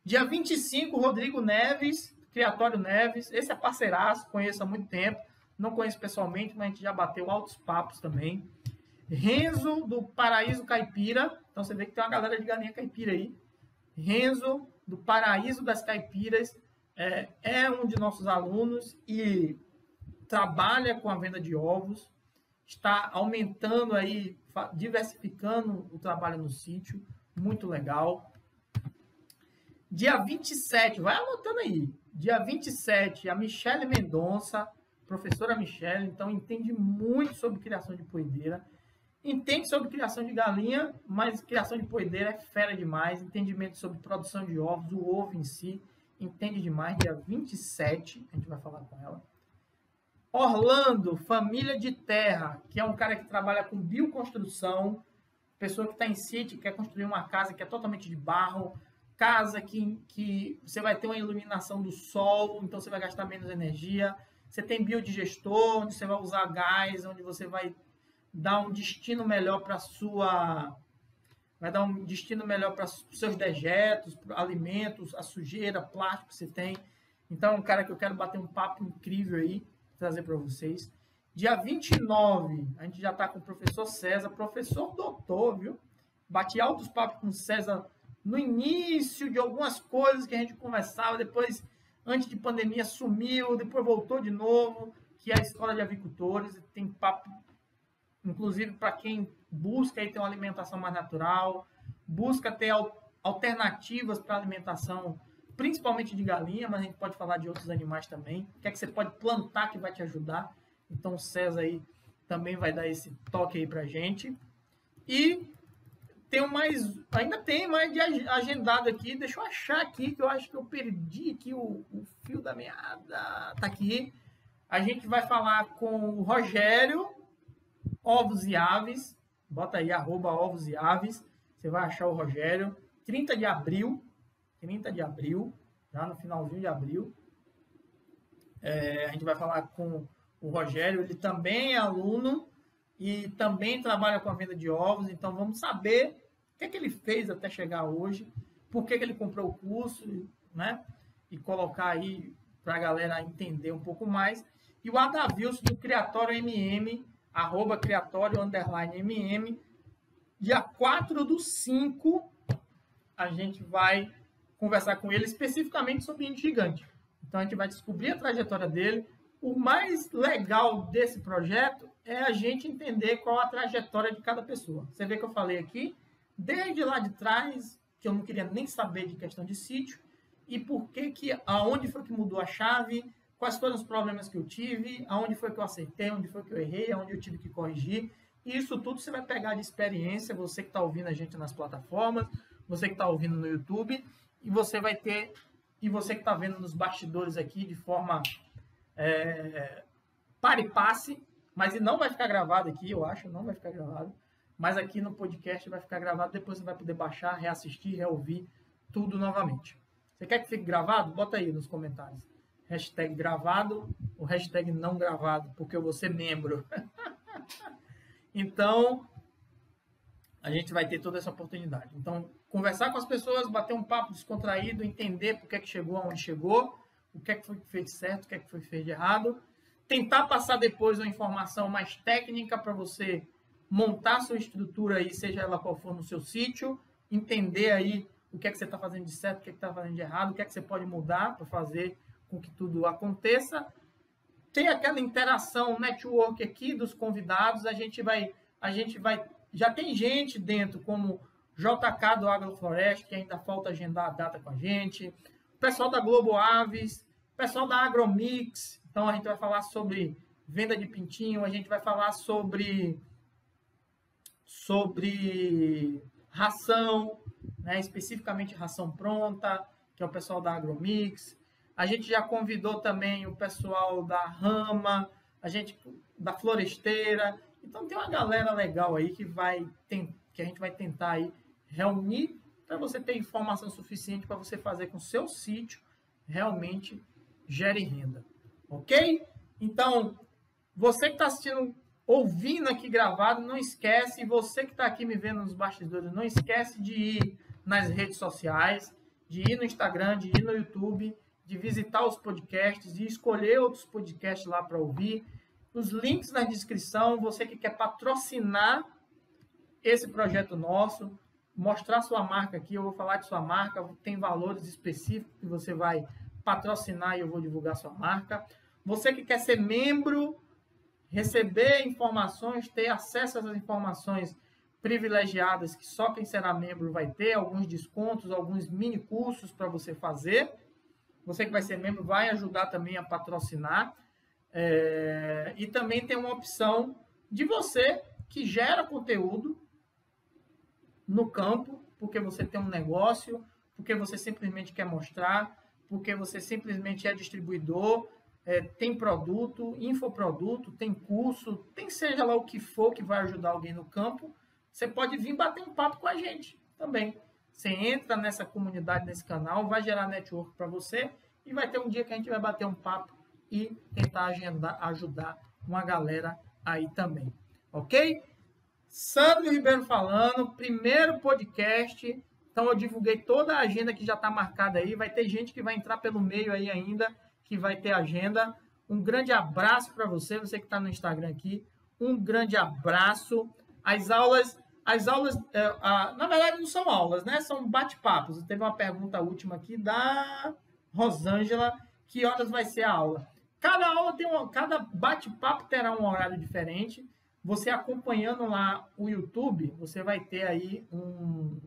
Dia 25, Rodrigo Neves, Criatório Neves. Esse é parceiraço, conheço há muito tempo. Não conheço pessoalmente, mas a gente já bateu altos papos também. Renzo, do Paraíso Caipira. Então você vê que tem uma galera de galinha caipira aí. Renzo, do Paraíso das Caipiras, é um de nossos alunos e trabalha com a venda de ovos. Está aumentando aí, diversificando o trabalho no sítio. Muito legal. Dia 27, vai anotando aí. Dia 27, a Michele Mendonça, professora Michele, então entende muito sobre criação de poedeira. Entende sobre criação de galinha, mas criação de poedeira é fera demais. Entendimento sobre produção de ovos, o ovo em si, entende demais. Dia 27, a gente vai falar com ela. Orlando, Família de Terra, que é um cara que trabalha com bioconstrução, pessoa que está em sítio, quer construir uma casa que é totalmente de barro, casa que você vai ter uma iluminação do sol, então você vai gastar menos energia. Você tem biodigestor, onde você vai usar gás, onde você vai dar um destino melhor para os seus dejetos, alimentos, a sujeira, plástico que você tem. Então é um cara que eu quero bater um papo incrível aí, trazer para vocês. Dia 29, a gente já está com o professor César, professor doutor, viu? Bati altos papos com o César no início de algumas coisas que a gente conversava, depois, antes de pandemia, sumiu, depois voltou de novo, que é a Escola de Avicultores. Tem papo, inclusive, para quem busca aí ter uma alimentação mais natural, busca ter alternativas para alimentação, principalmente de galinha, mas a gente pode falar de outros animais também. O que é que você pode plantar que vai te ajudar? Então, o César aí também vai dar esse toque aí pra gente. E ainda tem mais de agendado aqui. Deixa eu achar aqui, que eu acho que eu perdi aqui o fio da meada. Tá aqui. A gente vai falar com o Rogério, Ovos e Aves. Bota aí, @ovos e aves. Você vai achar o Rogério. 30 de abril, já no finalzinho de abril. A gente vai falar com o Rogério. Ele também é aluno e também trabalha com a venda de ovos. Então, vamos saber o que é que ele fez até chegar hoje, por que ele comprou o curso, né? E colocar aí para a galera entender um pouco mais. E o Adavilson do Criatório MM, @criatório_MM. Dia 4/5, a gente vai conversar com ele especificamente sobre índio gigante. Então, a gente vai descobrir a trajetória dele. O mais legal desse projeto é a gente entender qual a trajetória de cada pessoa. Você vê que eu falei aqui, desde lá de trás, que eu não queria nem saber de questão de sítio, e por que aonde foi que mudou a chave, quais foram os problemas que eu tive, aonde foi que eu acertei, onde foi que eu errei, aonde eu tive que corrigir. E isso tudo você vai pegar de experiência, você que está ouvindo a gente nas plataformas, você que está ouvindo no YouTube, e você vai ter, e você que está vendo nos bastidores aqui de forma para e passe, mas não vai ficar gravado aqui, eu acho, não vai ficar gravado, mas aqui no podcast vai ficar gravado, depois você vai poder baixar, reassistir, reouvir tudo novamente. Você quer que fique gravado? Bota aí nos comentários. Hashtag gravado ou hashtag não gravado, porque eu vou ser membro. Então, a gente vai ter toda essa oportunidade. Então, conversar com as pessoas, bater um papo descontraído, entender por que é que chegou aonde chegou, o que é que foi feito certo, o que é que foi feito errado. Tentar passar depois uma informação mais técnica para você montar sua estrutura aí, seja ela qual for no seu sítio, entender aí o que é que você está fazendo de certo, o que é que está fazendo de errado, o que é que você pode mudar para fazer com que tudo aconteça. Tem aquela interação, network aqui dos convidados, a gente vai, já tem gente dentro como JK do Agrofloresta, que ainda falta agendar a data com a gente, o pessoal da Globo Aves, o pessoal da Agromix. Então a gente vai falar sobre venda de pintinho, a gente vai falar sobre ração, né? Especificamente ração pronta, que é o pessoal da Agromix. A gente já convidou também o pessoal da Rama, da Floresteira. Então tem uma galera legal aí que a gente vai tentar aí reunir para você ter informação suficiente para você fazer com o seu sítio realmente gere renda. Ok? Então, você que está assistindo, ouvindo aqui gravado, não esquece, você que está aqui me vendo nos bastidores, não esquece de ir nas redes sociais, de ir no Instagram, de ir no YouTube, de visitar os podcasts, de escolher outros podcasts lá para ouvir. Os links na descrição, você que quer patrocinar esse projeto nosso, mostrar sua marca aqui, eu vou falar de sua marca, tem valores específicos que você vai patrocinar e eu vou divulgar sua marca. Você que quer ser membro, receber informações, ter acesso a essas informações privilegiadas que só quem será membro vai ter, alguns descontos, alguns mini cursos para você fazer. Você que vai ser membro vai ajudar também a patrocinar. E também tem uma opção de você que gera conteúdo no campo, porque você tem um negócio, porque você simplesmente quer mostrar, porque você simplesmente é distribuidor, tem produto, infoproduto, tem curso, tem seja lá o que for que vai ajudar alguém no campo, você pode vir bater um papo com a gente também. Você entra nessa comunidade, nesse canal, vai gerar network para você e vai ter um dia que a gente vai bater um papo e tentar ajudar uma galera aí também. Ok? Sandro Ribeiro falando, primeiro podcast. Então eu divulguei toda a agenda que já está marcada aí. Vai ter gente que vai entrar pelo meio aí ainda, que vai ter agenda. Um grande abraço para você que está no Instagram aqui. Um grande abraço. As aulas, na verdade não são aulas, né? São bate-papos. Teve uma pergunta última aqui da Rosângela. Que horas vai ser a aula? Cada bate-papo terá um horário diferente. Você acompanhando lá o YouTube, você vai ter aí um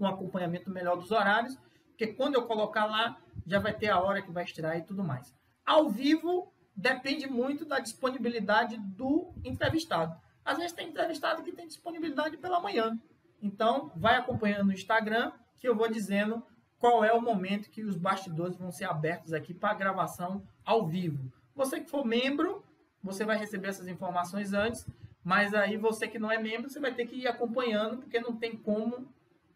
acompanhamento melhor dos horários, porque quando eu colocar lá, já vai ter a hora que vai estrear e tudo mais. Ao vivo, depende muito da disponibilidade do entrevistado. Às vezes tem entrevistado que tem disponibilidade pela manhã. Então, vai acompanhando no Instagram, que eu vou dizendo qual é o momento que os bastidores vão ser abertos aqui para gravação ao vivo. Você que for membro, você vai receber essas informações antes, mas aí você que não é membro, você vai ter que ir acompanhando, porque não tem como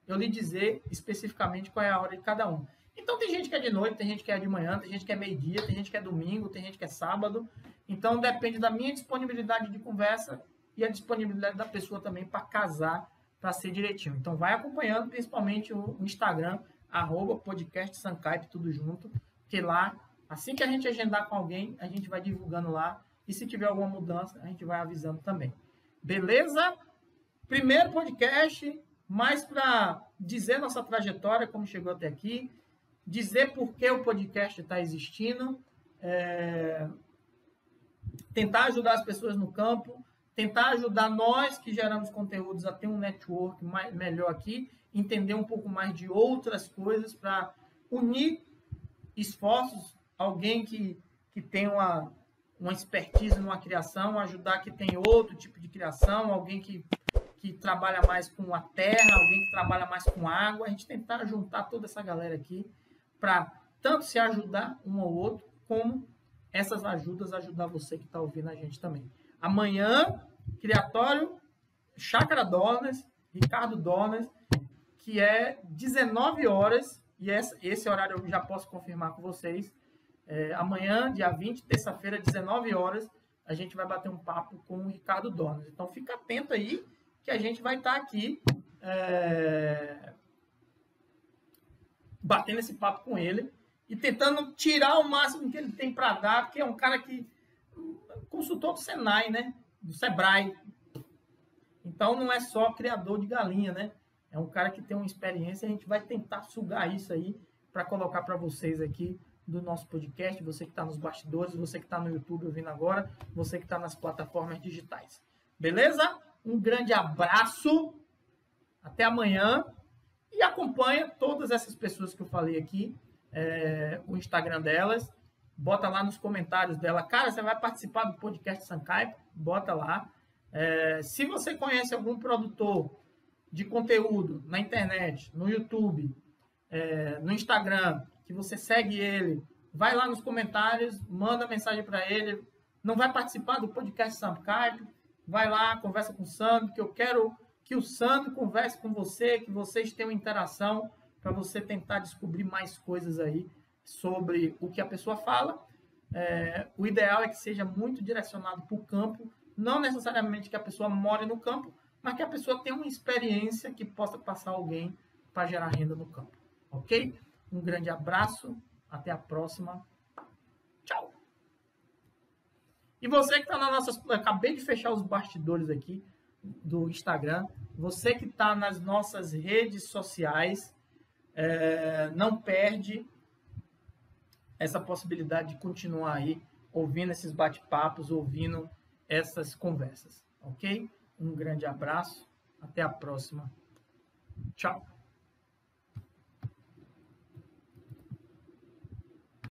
eu lhe dizer especificamente qual é a hora de cada um. Então tem gente que é de noite, tem gente que é de manhã, tem gente que é meio-dia, tem gente que é domingo, tem gente que é sábado. Então depende da minha disponibilidade de conversa e a disponibilidade da pessoa também para casar, para ser direitinho. Então vai acompanhando, principalmente o Instagram, @podcastsancaipe, tudo junto, que lá, assim que a gente agendar com alguém, a gente vai divulgando lá. E se tiver alguma mudança, a gente vai avisando também. Beleza? Primeiro podcast, mais para dizer nossa trajetória, como chegou até aqui, dizer por que o podcast está existindo, tentar ajudar as pessoas no campo, tentar ajudar nós que geramos conteúdos a ter um network melhor aqui, entender um pouco mais de outras coisas para unir esforços, alguém que tem uma expertise numa criação, ajudar que tem outro tipo de criação, alguém que trabalha mais com a terra, alguém que trabalha mais com água, a gente tentar juntar toda essa galera aqui para tanto se ajudar um ao outro, como essas ajudas ajudar você que está ouvindo a gente também. Amanhã, criatório Chácara Dornas, Ricardo Dornas, que é 19 horas, e esse horário eu já posso confirmar com vocês. Amanhã, dia 20, terça-feira, 19 horas, a gente vai bater um papo com o Ricardo Dornas. Então, fica atento aí, que a gente vai estar aqui batendo esse papo com ele e tentando tirar o máximo que ele tem para dar, porque é um cara que consultor do Senai, né? Do Sebrae. Então, não é só criador de galinha, né? É um cara que tem uma experiência, a gente vai tentar sugar isso aí para colocar para vocês aqui do nosso podcast, você que está nos bastidores, você que está no YouTube ouvindo agora, você que está nas plataformas digitais. Beleza? Um grande abraço, até amanhã, e acompanha todas essas pessoas que eu falei aqui, o Instagram delas, bota lá nos comentários dela, cara, você vai participar do podcast Sancaipe? Bota lá. Se você conhece algum produtor de conteúdo na internet, no YouTube, no Instagram, que você segue ele, vai lá nos comentários, manda mensagem para ele. Não vai participar do podcast Sampaio? Vai lá, conversa com o Sandro, que eu quero que o Sandro converse com você, que vocês tenham interação para você tentar descobrir mais coisas aí sobre o que a pessoa fala. O ideal é que seja muito direcionado para o campo, não necessariamente que a pessoa more no campo, mas que a pessoa tenha uma experiência que possa passar alguém para gerar renda no campo. Ok? Um grande abraço, até a próxima. Tchau! E você que está na nossa... Acabei de fechar os bastidores aqui do Instagram. Você que está nas nossas redes sociais, não perde essa possibilidade de continuar aí ouvindo esses bate-papos, ouvindo essas conversas, ok? Um grande abraço, até a próxima. Tchau!